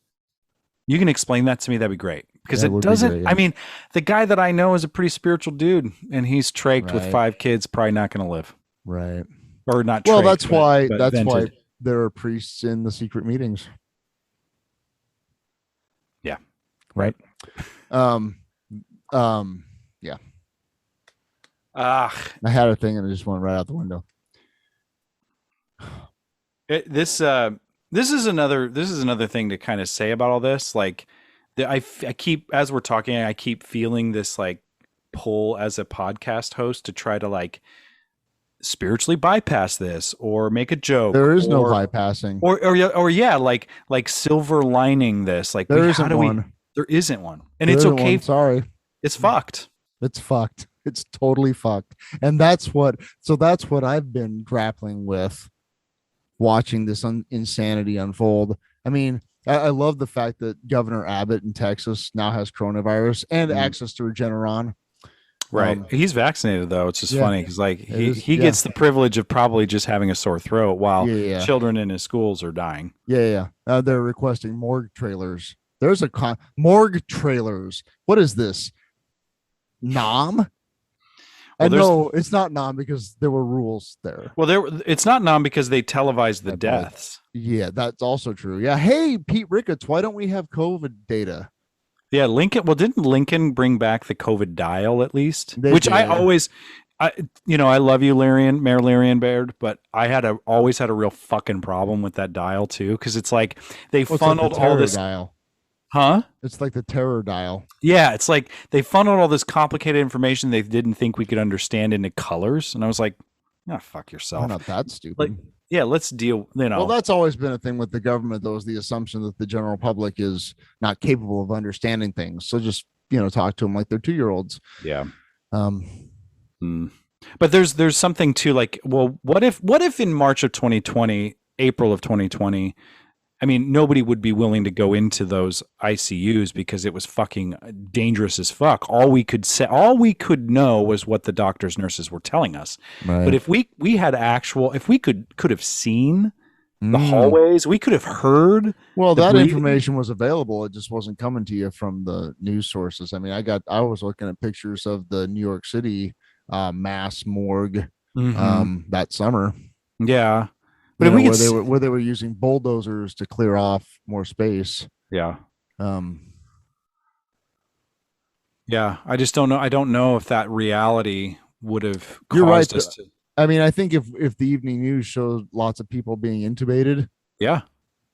B: you can explain that to me. That'd be great. Because it doesn't, I mean, the guy that I know is a pretty spiritual dude, and he's traked with 5 kids, probably not going to live.
A: Right.
B: Or not.
A: Well,
B: traked,
A: that's why there are priests in the secret meetings.
B: Yeah. Right.
A: Yeah.
B: I
A: had a thing and it just went right out the window.
B: This is another thing to kind of say about all this. Like, I keep, as we're talking, I keep feeling this like pull as a podcast host to try to like spiritually bypass this or make a joke
A: There is no bypassing.
B: or yeah, like silver lining this. Like
A: There
B: how
A: isn't
B: do we?
A: one.
B: There isn't one, and
A: There
B: it's
A: isn't
B: okay.
A: one. Sorry.
B: It's fucked.
A: It's fucked. It's totally fucked. And that's what I've been grappling with watching this insanity unfold. I mean, I love the fact that Governor Abbott in Texas now has coronavirus and access to Regeneron.
B: Right. He's vaccinated though. It's just funny because like he
A: yeah.
B: gets the privilege of probably just having a sore throat while
A: Yeah.
B: children in his schools are dying.
A: Yeah. They're requesting morgue trailers. There's a morgue trailers. What is this? Nom?
B: Well,
A: no, it's not nom because there were rules there.
B: Well, it's not nom because they televised the deaths.
A: Yeah, that's also true. Yeah. Hey, Pete Ricketts, why don't we have COVID data?
B: Yeah, Lincoln. Well, didn't Lincoln bring back the COVID dial at least?
A: Which
B: I always, I love you, Mayor Larian Baird, but I always had a real fucking problem with that dial too, because it's like they funneled all this
A: dial.
B: Huh?
A: It's like the terror dial.
B: Yeah, it's like they funneled all this complicated information they didn't think we could understand into colors, and I was like, "Ah, fuck yourself."
A: I'm not that stupid.
B: Like, yeah, let's deal.
A: Well, that's always been a thing with the government, though, is the assumption that the general public is not capable of understanding things. So just talk to them like they're 2-year-olds.
B: Yeah. But there's something to like. Well, what if in March of 2020, April of 2020? I mean, nobody would be willing to go into those ICUs because it was fucking dangerous as fuck. All we could know was what the doctors, nurses were telling us. Right. But if we had if we could have seen the hallways, we could have heard.
A: Well, that information was available. It just wasn't coming to you from the news sources. I mean, I was looking at pictures of the New York City mass morgue that summer.
B: Yeah.
A: But where they were using bulldozers to clear off more space.
B: Yeah. Yeah. I just don't know. I don't know if that reality would have caused us to.
A: I mean, I think if the evening news showed lots of people being intubated.
B: Yeah.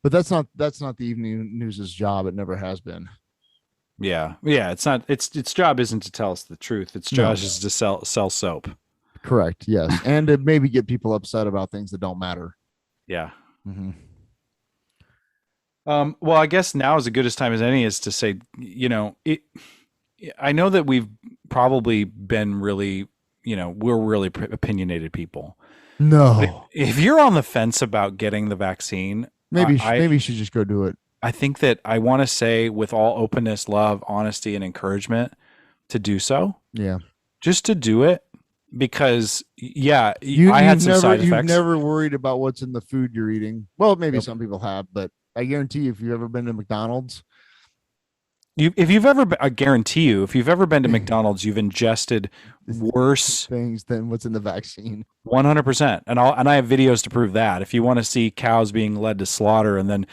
A: But that's not the evening news's job. It never has been.
B: Yeah. Yeah. It's not. Its job isn't to tell us the truth. Its job is to sell soap.
A: Correct. Yes, and to maybe get people upset about things that don't matter.
B: Yeah. Well, I guess now is as good a time as any is to say, I know that we've probably been really, we're really opinionated people.
A: No.
B: If you're on the fence about getting the vaccine,
A: maybe you should just go do it.
B: I think that I want to say with all openness, love, honesty, and encouragement to do so.
A: Yeah.
B: Just to do it. Because I had some side effects.
A: You've never worried about what's in the food you're eating. Well, maybe some people have, but I guarantee you, if you've ever been to McDonald's,
B: if you've ever been to McDonald's, you've ingested worse
A: things than what's in the vaccine.
B: 100%, and I have videos to prove that. If you want to see cows being led to slaughter and then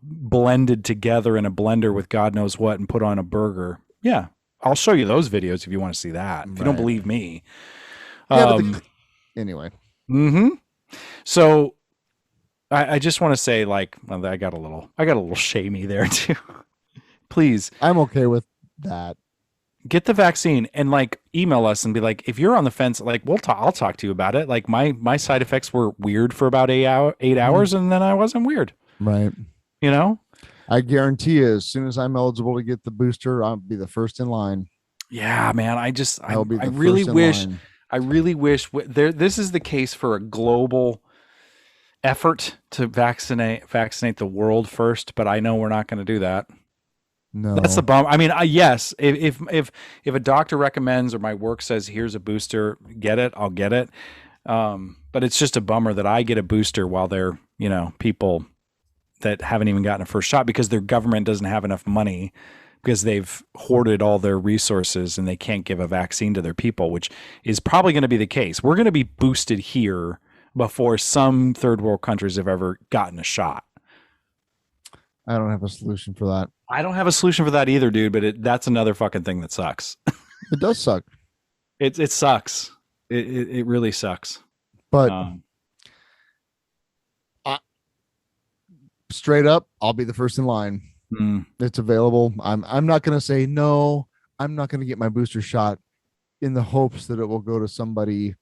B: blended together in a blender with God knows what and put on a burger, yeah. I'll show you those videos if you want to see that. If you don't believe me.
A: Anyway.
B: So I just want to say, like, well, I got a little shamey there too. Please.
A: I'm okay with that.
B: Get the vaccine and like email us and be like, if you're on the fence, like I'll talk to you about it. Like my side effects were weird for about 8 hours and then I wasn't weird.
A: Right. I guarantee you, as soon as I'm eligible to get the booster, I'll be the first in line.
B: Yeah, man. I really wish this is the case for a global effort to vaccinate the world first, but I know we're not going to do that.
A: No,
B: that's the bummer. I mean, yes, if a doctor recommends or my work says here's a booster, get it, I'll get it. But it's just a bummer that I get a booster while they're people that haven't even gotten a first shot because their government doesn't have enough money because they've hoarded all their resources and they can't give a vaccine to their people, which is probably going to be the case. We're going to be boosted here before some third world countries have ever gotten a shot.
A: I don't have a solution for that.
B: I don't have a solution for that either, dude, but that's another fucking thing that sucks.
A: It does suck.
B: It sucks. It really sucks.
A: But straight up, I'll be the first in line. It's available. I'm not going to say no. I'm not going to get my booster shot in the hopes that it will go to somebody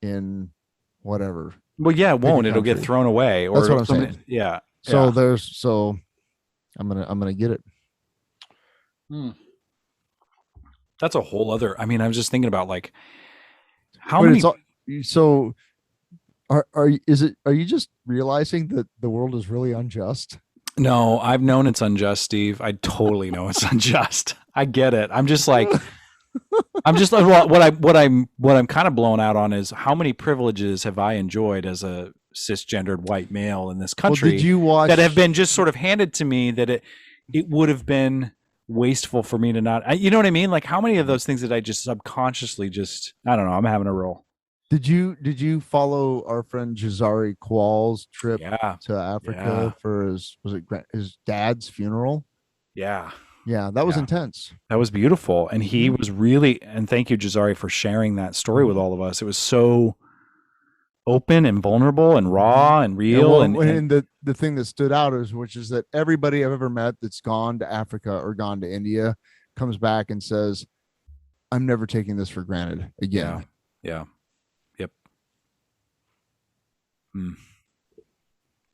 A: in whatever.
B: Well, yeah, it
A: Pick a
B: won't. It'll get
A: country.
B: thrown away,
A: That's
B: or
A: what I'm
B: somebody.
A: saying.
B: Yeah,
A: So
B: yeah.
A: I'm gonna get it.
B: Hmm. That's a whole other. I mean, I was just thinking about like how
A: But it's
B: many.
A: all so are you just realizing that the world is really unjust?
B: No, I've known it's unjust, Steve. I totally know it's unjust. I get it. I'm just like I'm just like well, what I'm kind of blown out on is how many privileges have I enjoyed as a cisgendered white male in this
A: Well, did
B: country
A: you
B: that have
A: watch
B: been just sort of handed to me that it would have been wasteful for me to not. You know what I mean? Like how many of those things that I just subconsciously just I don't know. I'm having a roll.
A: did you follow our friend Jazari Qual's trip
B: Yeah,
A: to Africa
B: yeah,
A: for his dad's funeral?
B: yeah,
A: Yeah, that was
B: yeah.
A: intense.
B: That was beautiful, and he
A: Hmm.
B: was really. And thank you, Jazari, for sharing that story with
A: Hmm.
B: all of us. It was so open and vulnerable and
A: Hmm.
B: raw and
A: And
B: real
A: well,
B: and
A: and the thing that stood out is which is that everybody I've ever met that's gone to Africa or gone to India comes back and says, "I'm never taking this for granted
B: yeah,
A: again."
B: yeah, yep. Mm.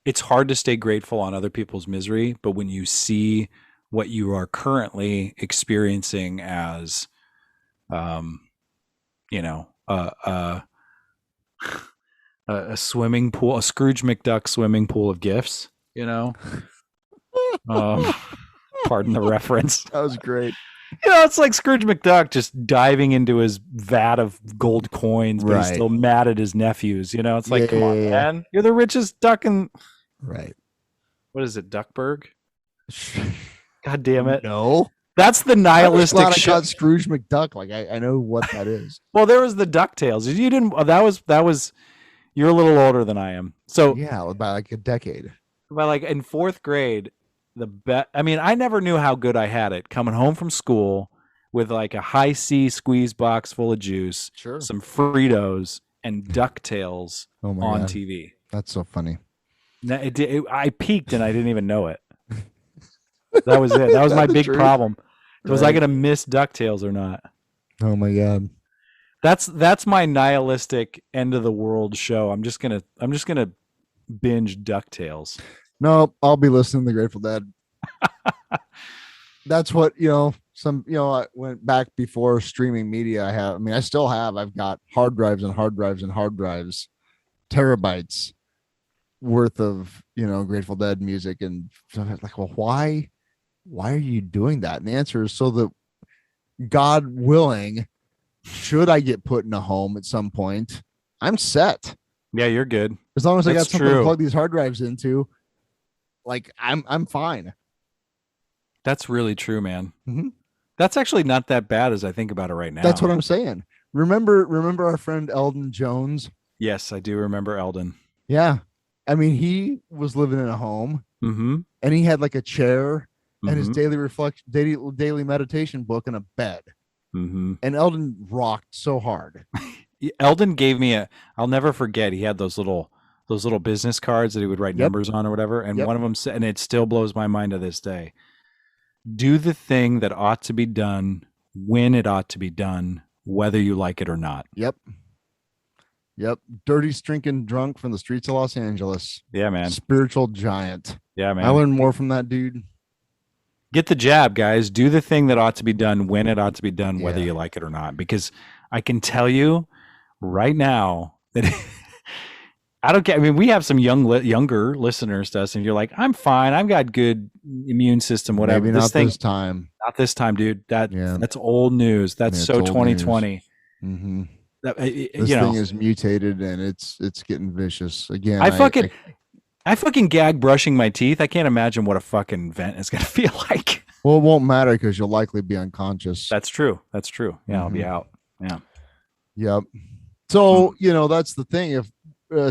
B: It's hard to stay grateful on other people's misery, but when you see what you are currently experiencing as, um, you know, a swimming pool, a Scrooge McDuck swimming pool of gifts, you know, um, pardon the reference.
A: That was great.
B: It's like Scrooge McDuck just diving into his vat of gold coins, but he's
A: Right.
B: still mad at his nephews. It's
A: Yeah,
B: like,
A: yeah,
B: come on,
A: yeah.
B: man, you're the richest duck in
A: Right.
B: what is it, Duckburg? God damn it.
A: No.
B: That's the
A: I'm just
B: nihilistic
A: glad I
B: show.
A: caught Scrooge McDuck. Like I know what that is.
B: Well, there was the DuckTales. You didn't. That was. You're a little older than I am. So,
A: Yeah, about like a decade.
B: by like in fourth grade, the bet. I mean, I never knew how good I had it coming home from school with like a high C squeeze box full of juice,
A: Sure.
B: some Fritos, and DuckTales
A: Oh my
B: on
A: god,
B: TV.
A: that's so funny.
B: I peaked and I didn't even know it. That was it. That
A: Is
B: was
A: that
B: my
A: the
B: big
A: truth?
B: problem. Was I
A: Right.
B: going to miss DuckTales or not?
A: Oh my god.
B: That's my nihilistic end of the world show. I'm just gonna binge DuckTales.
A: No, I'll be listening to the Grateful Dead. That's what I went back before streaming media. I mean, I still have. I've got hard drives and hard drives and hard drives, terabytes worth of Grateful Dead music, and so I was like, well, why are you doing that? And the answer is so that God willing, should I get put in a home at some point, I'm set.
B: Yeah, you're good.
A: As long as I
B: That's
A: got something to
B: true.
A: plug these hard drives into, like I'm fine.
B: That's really true, man.
A: Mhm.
B: That's actually not that bad as I think about it right
A: That's what
B: now.
A: I'm saying. Remember our friend Eldon Jones?
B: Yes, I do remember Eldon.
A: Yeah. I mean, he was living in a home
B: Mm-hmm.
A: and he had like a chair and his
B: Mm-hmm.
A: daily meditation book and a bed.
B: Mm-hmm.
A: And Eldon rocked so hard.
B: Eldon gave me a. I'll never forget. He had those little business cards that he would write
A: Yep.
B: numbers on or whatever. And
A: Yep.
B: one of them said, and it still blows my mind to this day. Do the thing that ought to be done when it ought to be done, whether you like it or not.
A: Yep. Yep. Dirty, stinking drunk from the streets of Los Angeles.
B: Yeah, man.
A: Spiritual giant.
B: Yeah,
A: I
B: man.
A: learned more from that dude.
B: Get the jab, guys. Do the thing that ought to be done when it ought to be done, whether
A: Yeah.
B: you like it or not. Because I can tell you right now that I don't care. I mean, we have some younger listeners to us, and you're like, I'm fine. I've got good immune system, whatever.
A: Maybe
B: This
A: not
B: thing,
A: this time.
B: not this time, dude.
A: Yeah.
B: That's old news. That's
A: Yeah, it's
B: so
A: old news.
B: 2020.
A: Mm-hmm.
B: That,
A: This thing is mutated and it's getting vicious again.
B: I fucking gag brushing my teeth. I can't imagine what a fucking vent is gonna feel like.
A: Well, it won't matter because you'll likely be unconscious.
B: That's true. That's true. Yeah, I'll be
A: Mhm.
B: out. Yeah.
A: Yep. So that's the thing. If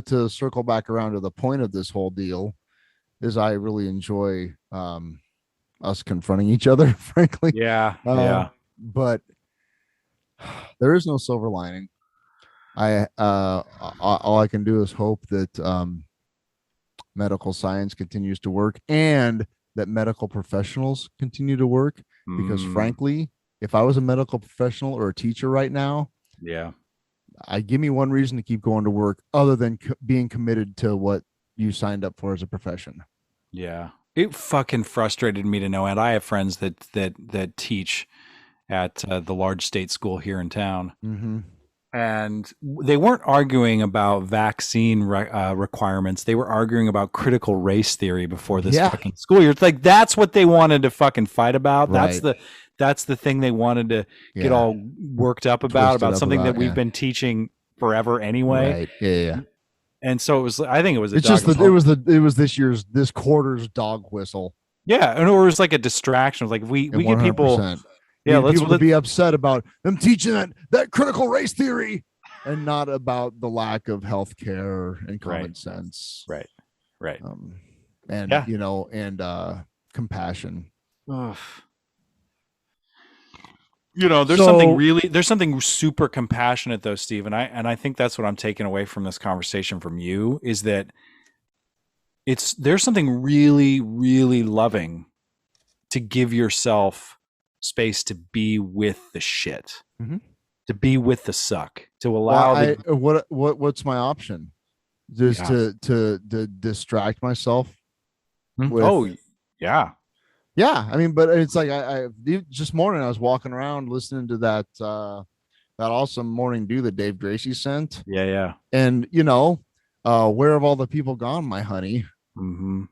A: to circle back around to the point of this whole deal, is I really enjoy us confronting each other, frankly.
B: Yeah.
A: Uh,
B: Yeah.
A: But there is no silver lining. All I can do is hope that medical science continues to work and that medical professionals continue to work because
B: Mm,
A: frankly if I was a medical professional or a teacher right now,
B: Yeah.
A: I give me one reason to keep going to work other than being committed to what you signed up for as a profession.
B: Yeah. It fucking frustrated me to no end. I have friends that teach at the large state school here in town,
A: Mm-hmm.
B: and they weren't arguing about vaccine requirements. They were arguing about critical race theory before this
A: Yeah.
B: fucking school year. It's like that's what they wanted to fucking fight about.
A: Right.
B: That's the thing they wanted to get
A: Yeah.
B: all worked up
A: Twisted
B: about
A: up
B: something that
A: about.
B: we've
A: Yeah.
B: been teaching forever anyway.
A: Right. Yeah. Yeah.
B: And so it was. I think it was a
A: It's
B: dog.
A: just that it was this quarter's dog whistle.
B: Yeah, and it was like a distraction. It was like
A: And
B: we get people.
A: 100%.
B: Yeah,
A: Need people to be upset about them teaching that critical race theory and not about the lack of health care and common sense.
B: Right.
A: And
B: Yeah.
A: and compassion.
B: Ugh. There's something super compassionate though, Steve, and I think that's what I'm taking away from this conversation from you is that there's something really, really loving to give yourself space to be with the shit, to be with the suck, to allow.
A: What's my option? Just to distract myself.
B: Yeah.
A: I mean, but it's like I just morning I was walking around listening to that awesome morning dew that Dave Gracie sent.
B: Yeah.
A: And where have all the people gone, my honey?
B: Mm-hmm.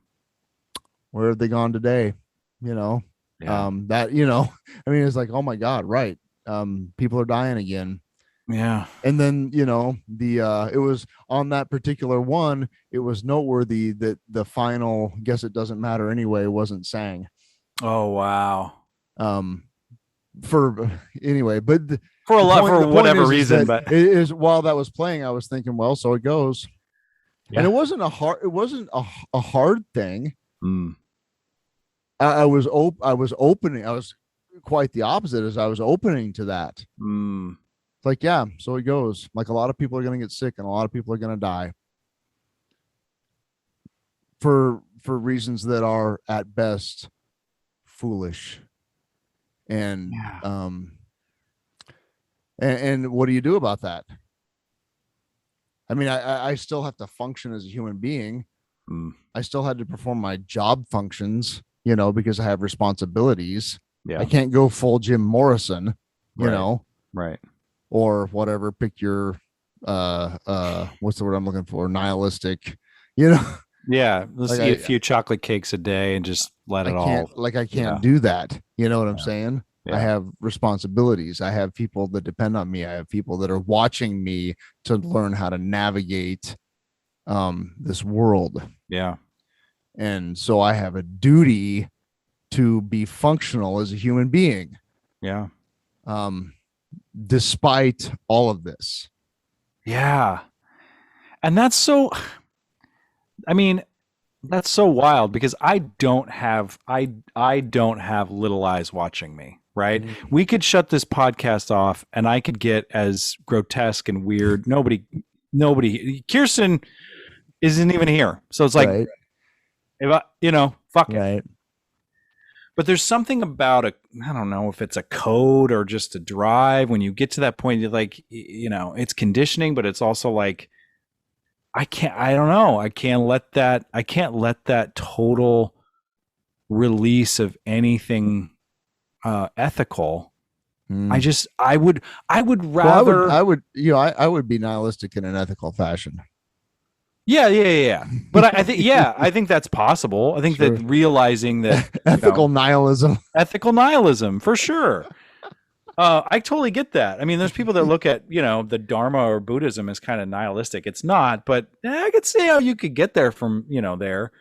A: Where have they gone today?
B: Yeah.
A: I mean, it's like, oh my God, right. People are dying again.
B: Yeah.
A: And then, it was on that particular one, it was noteworthy that the final guess it doesn't matter anyway wasn't sang.
B: Oh wow.
A: For anyway, but
B: for whatever reason, but
A: it is while that was playing, I was thinking, well, so it goes. Yeah. And it wasn't a hard thing. I was opening. I was quite the opposite as I was opening to that. It's like, yeah, so it goes. Like a lot of people are going to get sick and a lot of people are going to die for reasons that are at best foolish. And and what do you do about that? I mean, I still have to function as a human being. I still had to perform my job functions, because I have responsibilities.
B: Yeah.
A: I can't go full Jim Morrison,
B: Right.
A: Or whatever. Pick your what's the word I'm looking for? Nihilistic,
B: Yeah. Let's eat a few chocolate cakes a day and just let it all.
A: I can't do that. You know what I'm saying?
B: Yeah.
A: I have responsibilities. I have people that depend on me. I have people that are watching me to learn how to navigate this world.
B: Yeah.
A: And so I have a duty to be functional as a human being.
B: Yeah.
A: Despite all of this.
B: Yeah. And that's so wild because I don't have little eyes watching me, right? We could shut this podcast off and I could get as grotesque and weird. Nobody Kirsten isn't even here. So it's like,
A: right.
B: Fuck
A: right.
B: it. But there's something about I don't know if it's a code or just a drive. When you get to that point, you're like, it's conditioning, but it's also like, I don't know. I can't let that total release of anything ethical. I would rather.
A: I would be nihilistic in an ethical fashion.
B: Yeah. But I think that's possible. I think that realizing that
A: ethical nihilism
B: for sure. I totally get that. I mean, there's people that look at, the Dharma or Buddhism as kind of nihilistic. It's not, but I could see how you could get there from, there.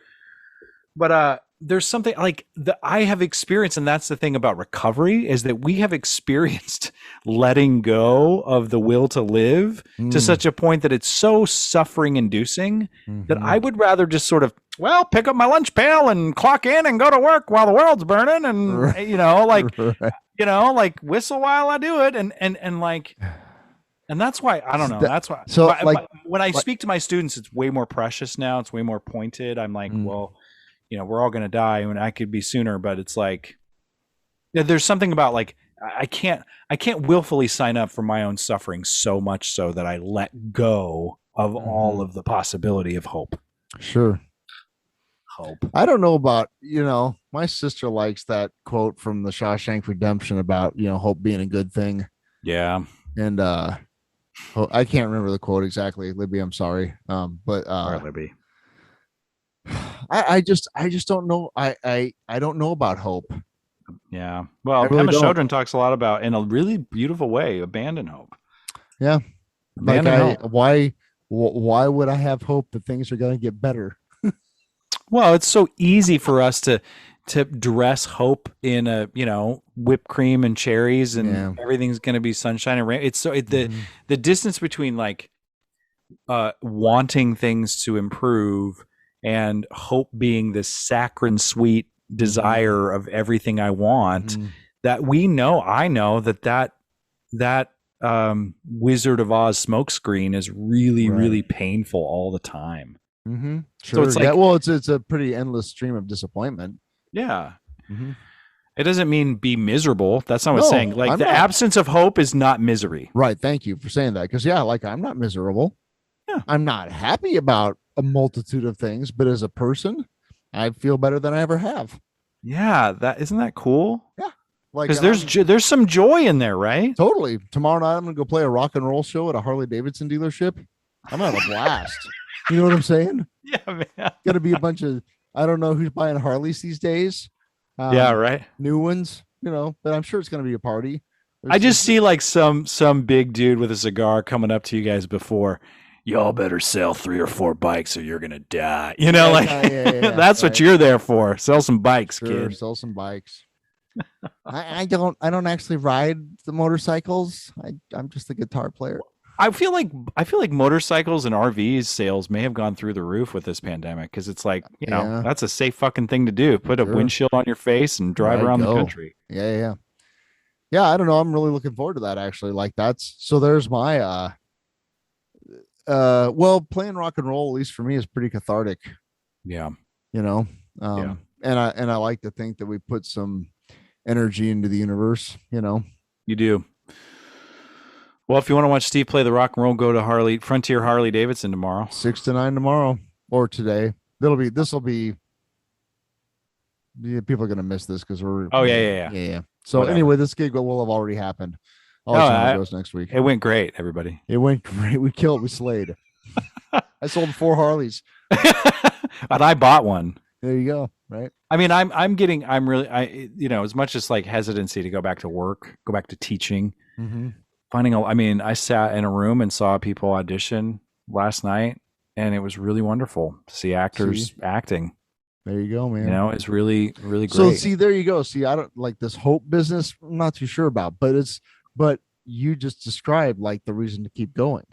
B: But there's something like that I have experienced, and that's the thing about recovery, is that we have experienced letting go of the will to live to such a point that it's so suffering inducing that I would rather just sort of, pick up my lunch pail and clock in and go to work while the world's burning and, like whistle while I do it. And that's why, I don't know. That's why. So when I speak to my students, it's way more precious now. It's way more pointed. I'm like, we're all going to die and I could be sooner, but it's like, there's something about like, I can't willfully sign up for my own suffering so much so that I let go of all of the possibility of hope.
A: Sure.
B: Hope.
A: I don't know about, my sister likes that quote from the Shawshank Redemption about, hope being a good thing.
B: Yeah.
A: And I can't remember the quote exactly, Libby, I'm sorry. But
B: All right, Libby.
A: I just don't know. I don't know about hope.
B: Yeah.
A: I
B: Well,
A: really
B: Pema
A: don't.
B: Chodron talks a lot about, in a really beautiful way, abandon hope.
A: Yeah. Like
B: Abandon hope.
A: why would I have hope that things are going to get better?
B: Well, it's so easy for us to dress hope in a, whipped cream and cherries and
A: Yeah.
B: everything's going to be sunshine and rain. It's so
A: Mhm.
B: the distance between like wanting things to improve and hope being this saccharine sweet desire of everything I want,
A: Mhm.
B: that we know, I know that Wizard of Oz smokescreen is really,
A: Right.
B: really painful all the time. So
A: Sure.
B: it's
A: Yeah.
B: like,
A: Well, it's a pretty endless stream of disappointment.
B: yeah,
A: Hmm.
B: it doesn't mean be miserable. That's not what it's saying.
A: No,
B: Like
A: I'm
B: the
A: not.
B: absence of hope is not misery.
A: Right. Thank you for saying that. Because, yeah, like I'm not miserable.
B: Yeah.
A: I'm not happy about a multitude of things, but as a person, I feel better than I ever have.
B: Yeah. That isn't that cool?
A: Yeah. Like,
B: Because
A: and I'm
B: there's some joy in there, right?
A: totally tomorrow night, I'm going to go play a rock and roll show at a Harley Davidson dealership. I'm going to have a blast. You know what I'm saying?
B: Yeah, man.
A: Got to be a bunch of, I don't know who's buying Harleys these days.
B: Yeah, right.
A: New ones, but I'm sure it's going to be a party.
B: I just see like some big dude with a cigar coming up to you guys before. Y'all better sell 3 or 4 bikes or you're gonna die.
A: Yeah,
B: That's what
A: right.
B: you're there for. Sell some bikes,
A: Sure,
B: kid.
A: sell some bikes. I don't actually ride the motorcycles. I'm just a guitar player.
B: I feel like motorcycles and RVs sales may have gone through the roof with this pandemic because it's like,
A: Yeah,
B: that's a safe fucking thing to do. Put a
A: sure.
B: windshield on your face and drive
A: Right,
B: around the
A: go.
B: country.
A: Yeah. Yeah, I don't know. I'm really looking forward to that actually. Like that's so there's my well, playing rock and roll, at least for me, is pretty cathartic,
B: Yeah.
A: you know.
B: Yeah.
A: And I like to think that we put some energy into the universe.
B: You do. Well, if you want to watch Steve play the rock and roll, go to Frontier Harley Davidson tomorrow.
A: 6 to 9 tomorrow or today. This will be yeah, people are gonna miss this because we're
B: Oh yeah.
A: yeah. So
B: Whatever.
A: anyway, this gig will have already happened. I'll
B: Oh,
A: let you know how it goes next week.
B: It went great, everybody.
A: It went great. We slayed. I sold 4 Harleys.
B: And I bought one.
A: There you go. Right.
B: I mean, I'm really, as much as like hesitancy to go back to work, go back to teaching,
A: Mm-hmm.
B: I sat in a room and saw people audition last night, and it was really wonderful to see actors acting.
A: There you go, man.
B: It's really, really great.
A: So see, there you go. See, I don't like this hope business. I'm not too sure about, but you just described like the reason to keep going.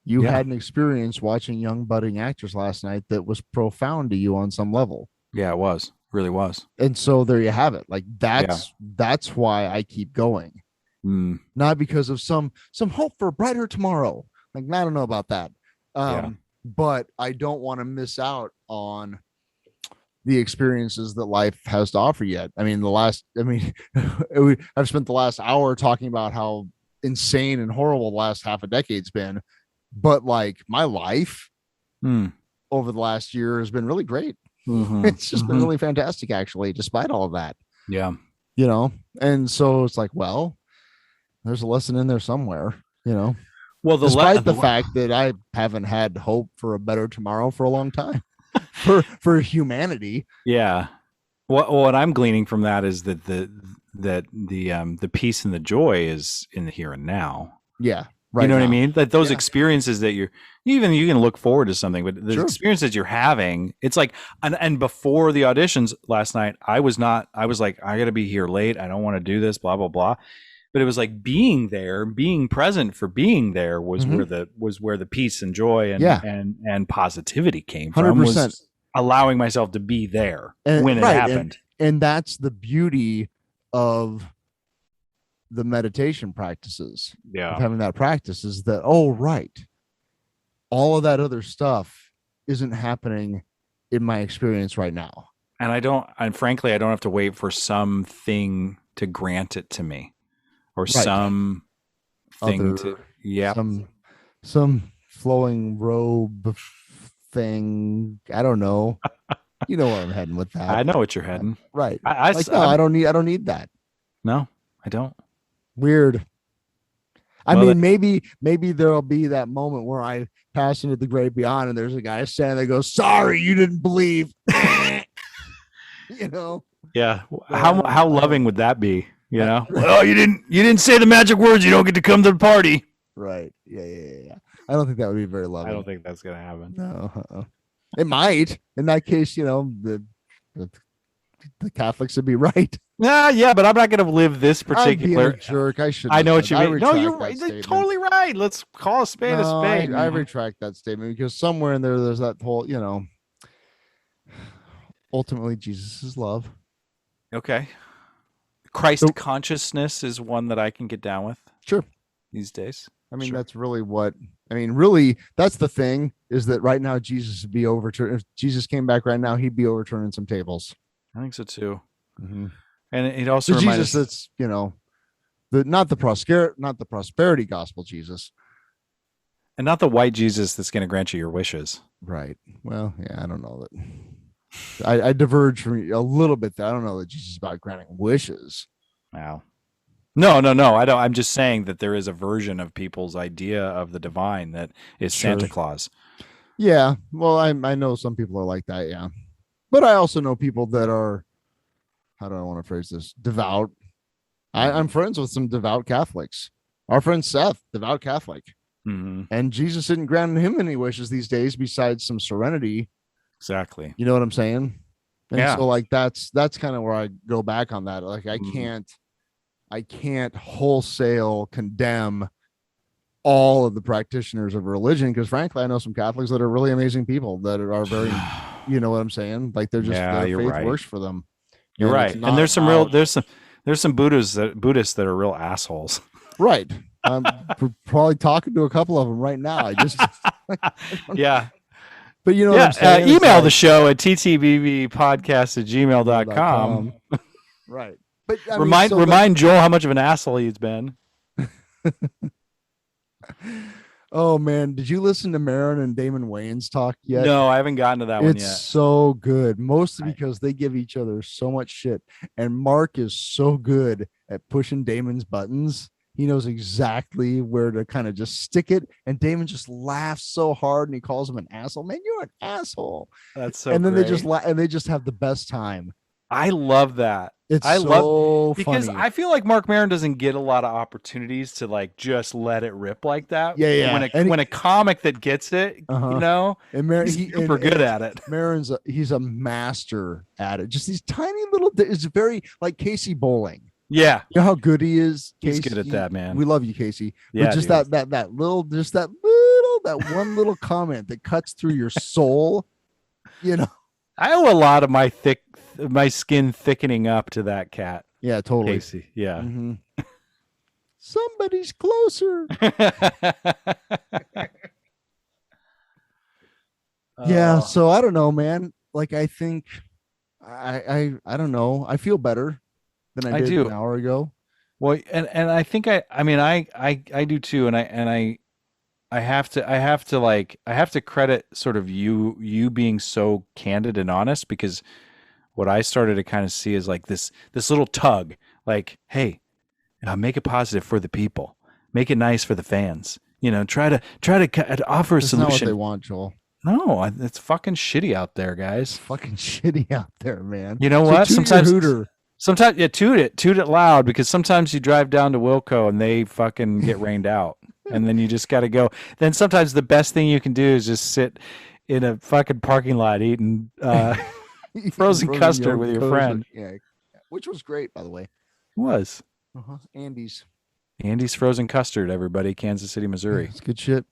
A: You
B: Yeah.
A: had an experience watching young budding actors last night that was profound to you on some level.
B: Yeah, it was. Really was.
A: And so there you have it. Like that's why I keep going.
B: Mm.
A: Not because of some hope for a brighter tomorrow. Like I don't know about that. But I don't want to miss out on the experiences that life has to offer yet. I mean, I've spent the last hour talking about how insane and horrible the last half a decade's been, but like my life over the last year has been really great.
B: Mm-hmm.
A: It's just been really fantastic, actually, despite all of that.
B: Yeah.
A: And so it's like, well, there's a lesson in there somewhere,
B: Well,
A: despite the fact that I haven't had hope for a better tomorrow for a long time. for humanity.
B: Yeah. What I'm gleaning from that is that the peace and the joy is in the here and now.
A: Yeah. Right.
B: You know
A: now.
B: what I mean? That those experiences that you can look forward to something, but the
A: Sure.
B: experiences you're having, it's like, and before the auditions last night, I was like, I got to be here late. I don't want to do this, blah, blah, blah. But it was like being there, being present for being there was where the peace and joy and positivity came from.
A: 100%.
B: Was allowing myself to be there when it happened.
A: And that's the beauty of the meditation practices.
B: Yeah.
A: Of having that practice is that, all of that other stuff isn't happening in my experience right now.
B: And frankly, I don't have to wait for something to grant it to me. or
A: Right.
B: some thing to.
A: Other
B: Yep.
A: some flowing robe thing. I don't know. You know where I'm heading with that.
B: I know what you're heading.
A: Right.
B: I,
A: Like, no,
B: I'm,
A: I don't need that.
B: no, I don't.
A: Weird. I
B: Well,
A: mean, maybe there'll be that moment where I pass into the great beyond and there's a guy standing there goes, sorry, you didn't believe. You know,
B: yeah.
A: but
B: How
A: I don't
B: loving would that be? You know.
A: right.
B: Well, you didn't say the magic words. You don't get to come to the party.
A: Right. Yeah. I don't think that would be very
B: I don't
A: loving.
B: think that's gonna happen.
A: No. It might. In that case, the the Catholics would be right.
B: Yeah, but I'm not gonna live this
A: I'm being a
B: particular.
A: jerk. I should.
B: I know what you
A: I
B: mean. No,
A: retract
B: you're
A: that
B: right. You're
A: statement.
B: totally right. Let's call a spade a
A: No,
B: spade.
A: I retract that statement because somewhere in there's that whole, ultimately Jesus is love.
B: Okay. Christ
A: So
B: consciousness is one that I can get down with
A: sure.
B: these days.
A: I mean,
B: Sure.
A: that's really what I mean, really, that's the thing is that right now Jesus would be overturned. If Jesus came back right now, he'd be overturning some tables.
B: I think so too.
A: Mm-hmm.
B: And it also
A: The
B: reminds
A: Jesus
B: us.
A: that's, not the prosperity gospel Jesus.
B: And not the white Jesus that's going to grant you your wishes.
A: Right. Well, yeah, I don't know that. I diverge from you a little bit there. I don't know that Jesus is about granting wishes.
B: Wow. No. I don't. I'm just saying that there is a version of people's idea of the divine that is
A: Sure.
B: Santa Claus.
A: Yeah. Well, I know some people are like that. Yeah. But I also know people that are, how do I want to phrase this? Devout. I'm friends with some devout Catholics. Our friend Seth, devout Catholic.
B: Mm-hmm.
A: And Jesus didn't grant him any wishes these days besides some serenity.
B: Exactly.
A: You know what I'm saying? And
B: Yeah.
A: so like that's kind of where I go back on that. Like I can't wholesale condemn all of the practitioners of religion because frankly I know some Catholics that are really amazing people that are very, you know what I'm saying? Like they're just their faith
B: right.
A: works for them.
B: You're right. And there's some Buddhists that are real assholes.
A: Right. I'm probably talking to a couple of them right now. I just
B: yeah.
A: But you know what I'm saying?
B: Email the show at ttbbpodcast@gmail.com.
A: Right. But I
B: remind Joel how much of an asshole he's been.
A: Oh man, did you listen to Marin and Damon Wayans talk yet?
B: No, I haven't gotten to that one yet.
A: It's so good, mostly because they give each other so much shit. And Mark is so good at pushing Damon's buttons. He knows exactly where to kind of just stick it. And Damon just laughs so hard and he calls him an asshole. Man, you're an asshole.
B: That's so
A: And then
B: great.
A: they just have the best time.
B: I love that. Because
A: funny.
B: I feel like Mark Maron doesn't get a lot of opportunities to like just let it rip like that.
A: Yeah.
B: When a comic that gets it, and he's super good at it.
A: Maron's he's a master at it. Just these tiny little. It's very like Casey Bowling.
B: Yeah,
A: you know how good he is.
B: Casey, he's good at that, man.
A: We love you, Casey.
B: Yeah,
A: but just that one little comment that cuts through your soul. You know,
B: I owe a lot of my skin thickening up to that cat.
A: Yeah, totally.
B: Casey. Yeah.
A: Mm-hmm. Somebody's closer. Yeah. So I don't know, man. Like I think I don't know. I feel better than I did an hour ago.
B: Well, and I think I do too, and I have to credit sort of you being so candid and honest, because what I started to kind of see is like this little tug, like, hey, make it positive for the people, make it nice for the fans, try to offer a solution.
A: Not what they want, Joel.
B: No, it's fucking shitty out there, guys.
A: It's fucking shitty out there, man.
B: You know what? Sometimes toot it loud, because sometimes you drive down to Wilco and they fucking get rained out. And then you just got to go. Then sometimes the best thing you can do is just sit in a fucking parking lot eating frozen custard with your friend.
A: Yeah, which was great, by the way. It
B: was.
A: Andy's
B: frozen custard, everybody. Kansas City, Missouri.
A: It's good shit.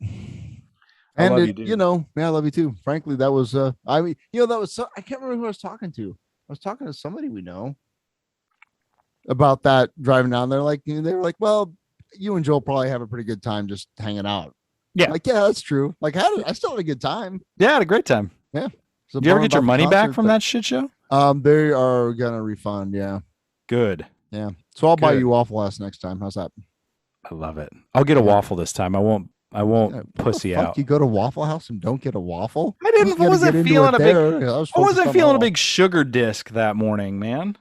B: I love you, dude.
A: I love you too. Frankly, that was that was so, I can't remember who I was talking to. I was talking to somebody we know about that driving down there. Like they were like, well, you and Joel probably have a pretty good time just hanging out.
B: Yeah.
A: Like, yeah, that's true. Like I still had a good time.
B: Yeah, I had a great time.
A: Yeah.
B: Did you ever get your money back from that shit show?
A: They are gonna refund, yeah.
B: Good.
A: Yeah. So I'll buy
B: Good.
A: you Waffle House next time. How's that?
B: I love it. I'll get a waffle this time. I won't
A: Yeah, what the
B: pussy
A: fuck?
B: out.
A: You go to Waffle House and don't get a waffle?
B: I
A: You
B: didn't
A: got to get
B: wasn't
A: into
B: feeling
A: it
B: a big
A: there. I was
B: I
A: focused
B: wasn't
A: on the
B: feeling a
A: hall.
B: big sugar disc that morning, man.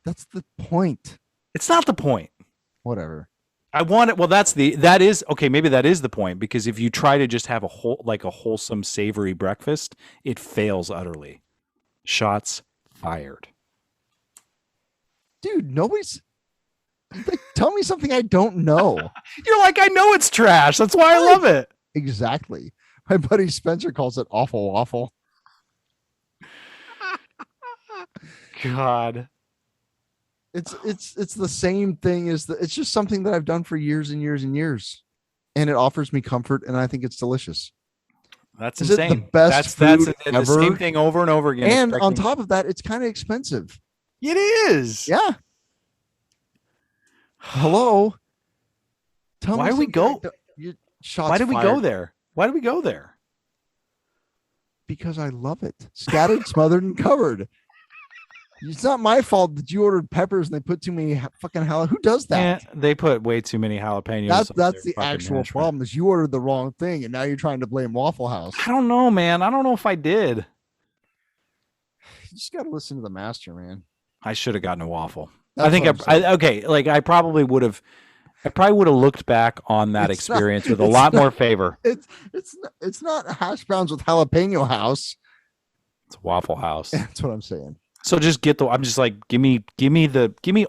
A: That's the point.
B: It's not the point.
A: Whatever.
B: I want it. Well, that is okay. Maybe that is the point, because if you try to just have a wholesome, savory breakfast, it fails utterly. Shots fired.
A: Dude, nobody's like, tell me something I don't know.
B: You're like, I know it's trash. That's why I love it.
A: Exactly. My buddy Spencer calls it awful waffle.
B: God.
A: It's the same thing as it's just something that I've done for years and years and years. And it offers me comfort, and I think it's delicious.
B: That's
A: Is
B: insane.
A: it the best
B: That's
A: food
B: the
A: ever?
B: same thing over and over again.
A: And on top of that, it's kind of expensive.
B: it is.
A: Yeah. Hello. Tell
B: Why
A: me
B: do we go?
A: something shots
B: Why did we
A: fired.
B: go there? Why did we go there?
A: Because I love it. Scattered, smothered, and covered. It's not my fault that you ordered peppers and they put too many fucking jalapeno. Who does that?
B: They put way too many jalapenos.
A: That's the actual problem. Is you ordered the wrong thing, and now you're trying to blame Waffle House.
B: I don't know, man. I don't know if I did.
A: You just got to listen to the master, man.
B: I should have gotten a waffle.
A: That's
B: I think
A: what I'm saying.
B: okay. Like I probably would have looked back on that experience with a lot more favor.
A: It's not hash browns with jalapeno house.
B: It's Waffle House.
A: That's what I'm saying.
B: So just I'm just like, give me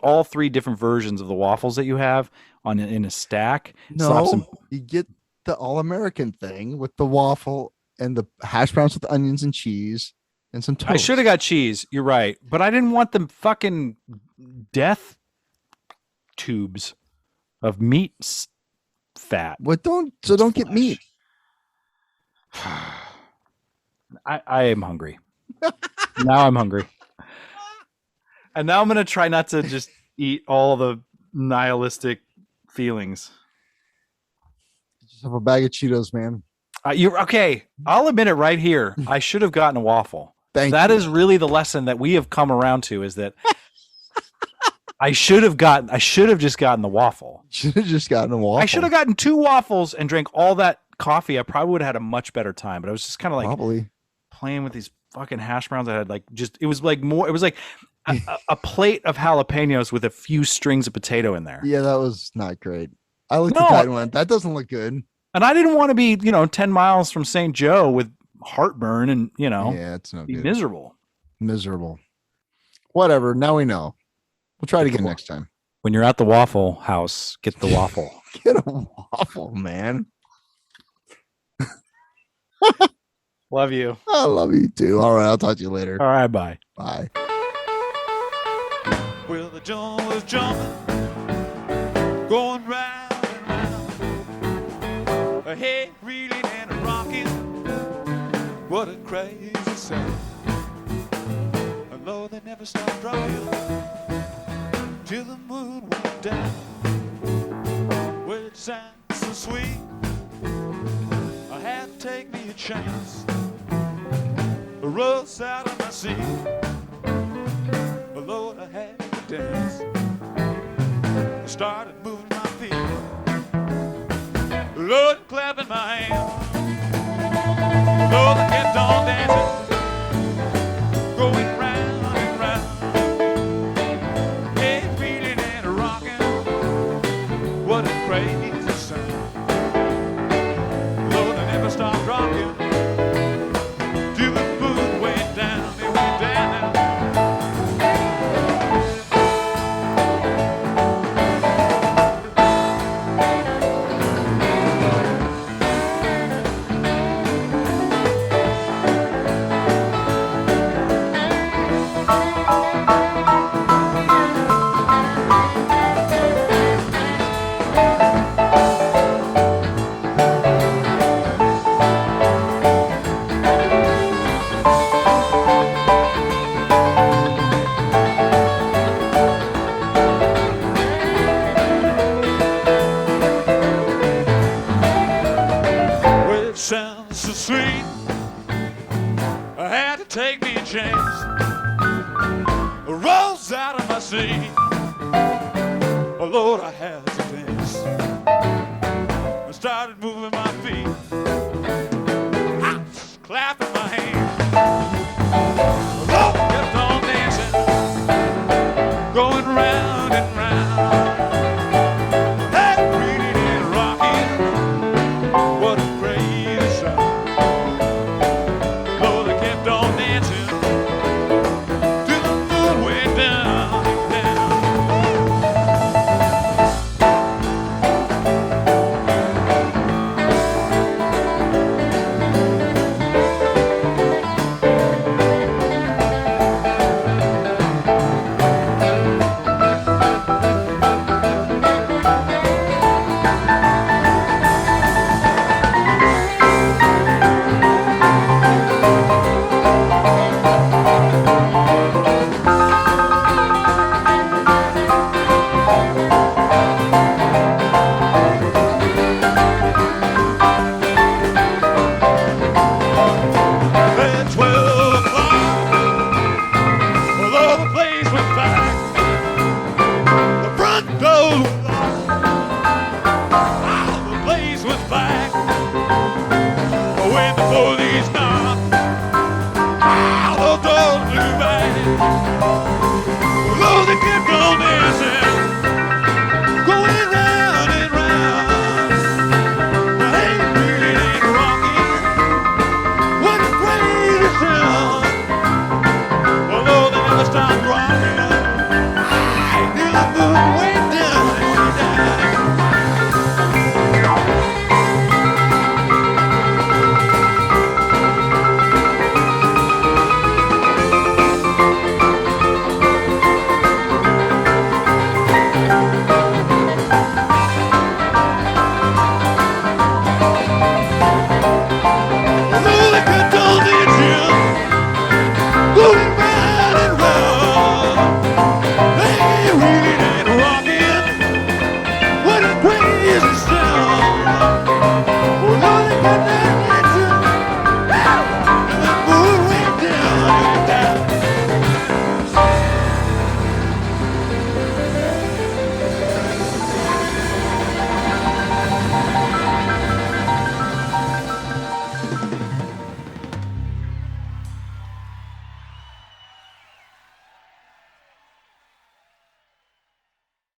B: all three different versions of the waffles that you have in a stack.
A: No, you get the all-American thing with the waffle and the hash browns with onions and cheese and some toast.
B: I should have got cheese. You're right, but I didn't want the fucking death tubes of meat fat.
A: What don't get meat.
B: I am hungry. Now I'm hungry. And now I'm going to try not to just eat all the nihilistic feelings.
A: Just have a bag of Cheetos, man.
B: You're okay. I'll admit it right here. I should have gotten a waffle. That is really the lesson that we have come around to, is that I should have just gotten the waffle.
A: Should have just gotten a waffle.
B: I should have gotten 2 waffles and drank all that coffee. I probably would have had a much better time, but I was just kind of like playing with these fucking hash browns. I had it was like a plate of jalapenos with a few strings of potato in there.
A: Yeah, that was not great. I looked at that and went, that doesn't look good.
B: And I didn't want to be, 10 miles from St. Joe with heartburn and,
A: yeah, it's no good.
B: Miserable.
A: Whatever. Now we know. We'll try it again next time.
B: When you're at the Waffle House, get the waffle.
A: Get a waffle, man.
B: Love you.
A: I love you too. All right, I'll talk to you later.
B: All right, bye.
A: Bye.
C: Well, the joint was jumping, going round and round. A head reeling and a rocking. What a crazy sound. And Lord, they never stopped rocking till the moon went down. Well, it sounds so sweet, I had to take me a chance. I rose out of my seat, Lord, I had to dance. I started moving my feet, Lord, clapping my hands. Lord, I kept on dancing, going round and round. Head reeling and rocking, what a crazy sound. Lord, I never stopped rocking till the moon went down. It went down. Sounds so sweet, I had to take me a chance. I rose out of my seat, Lord, I have.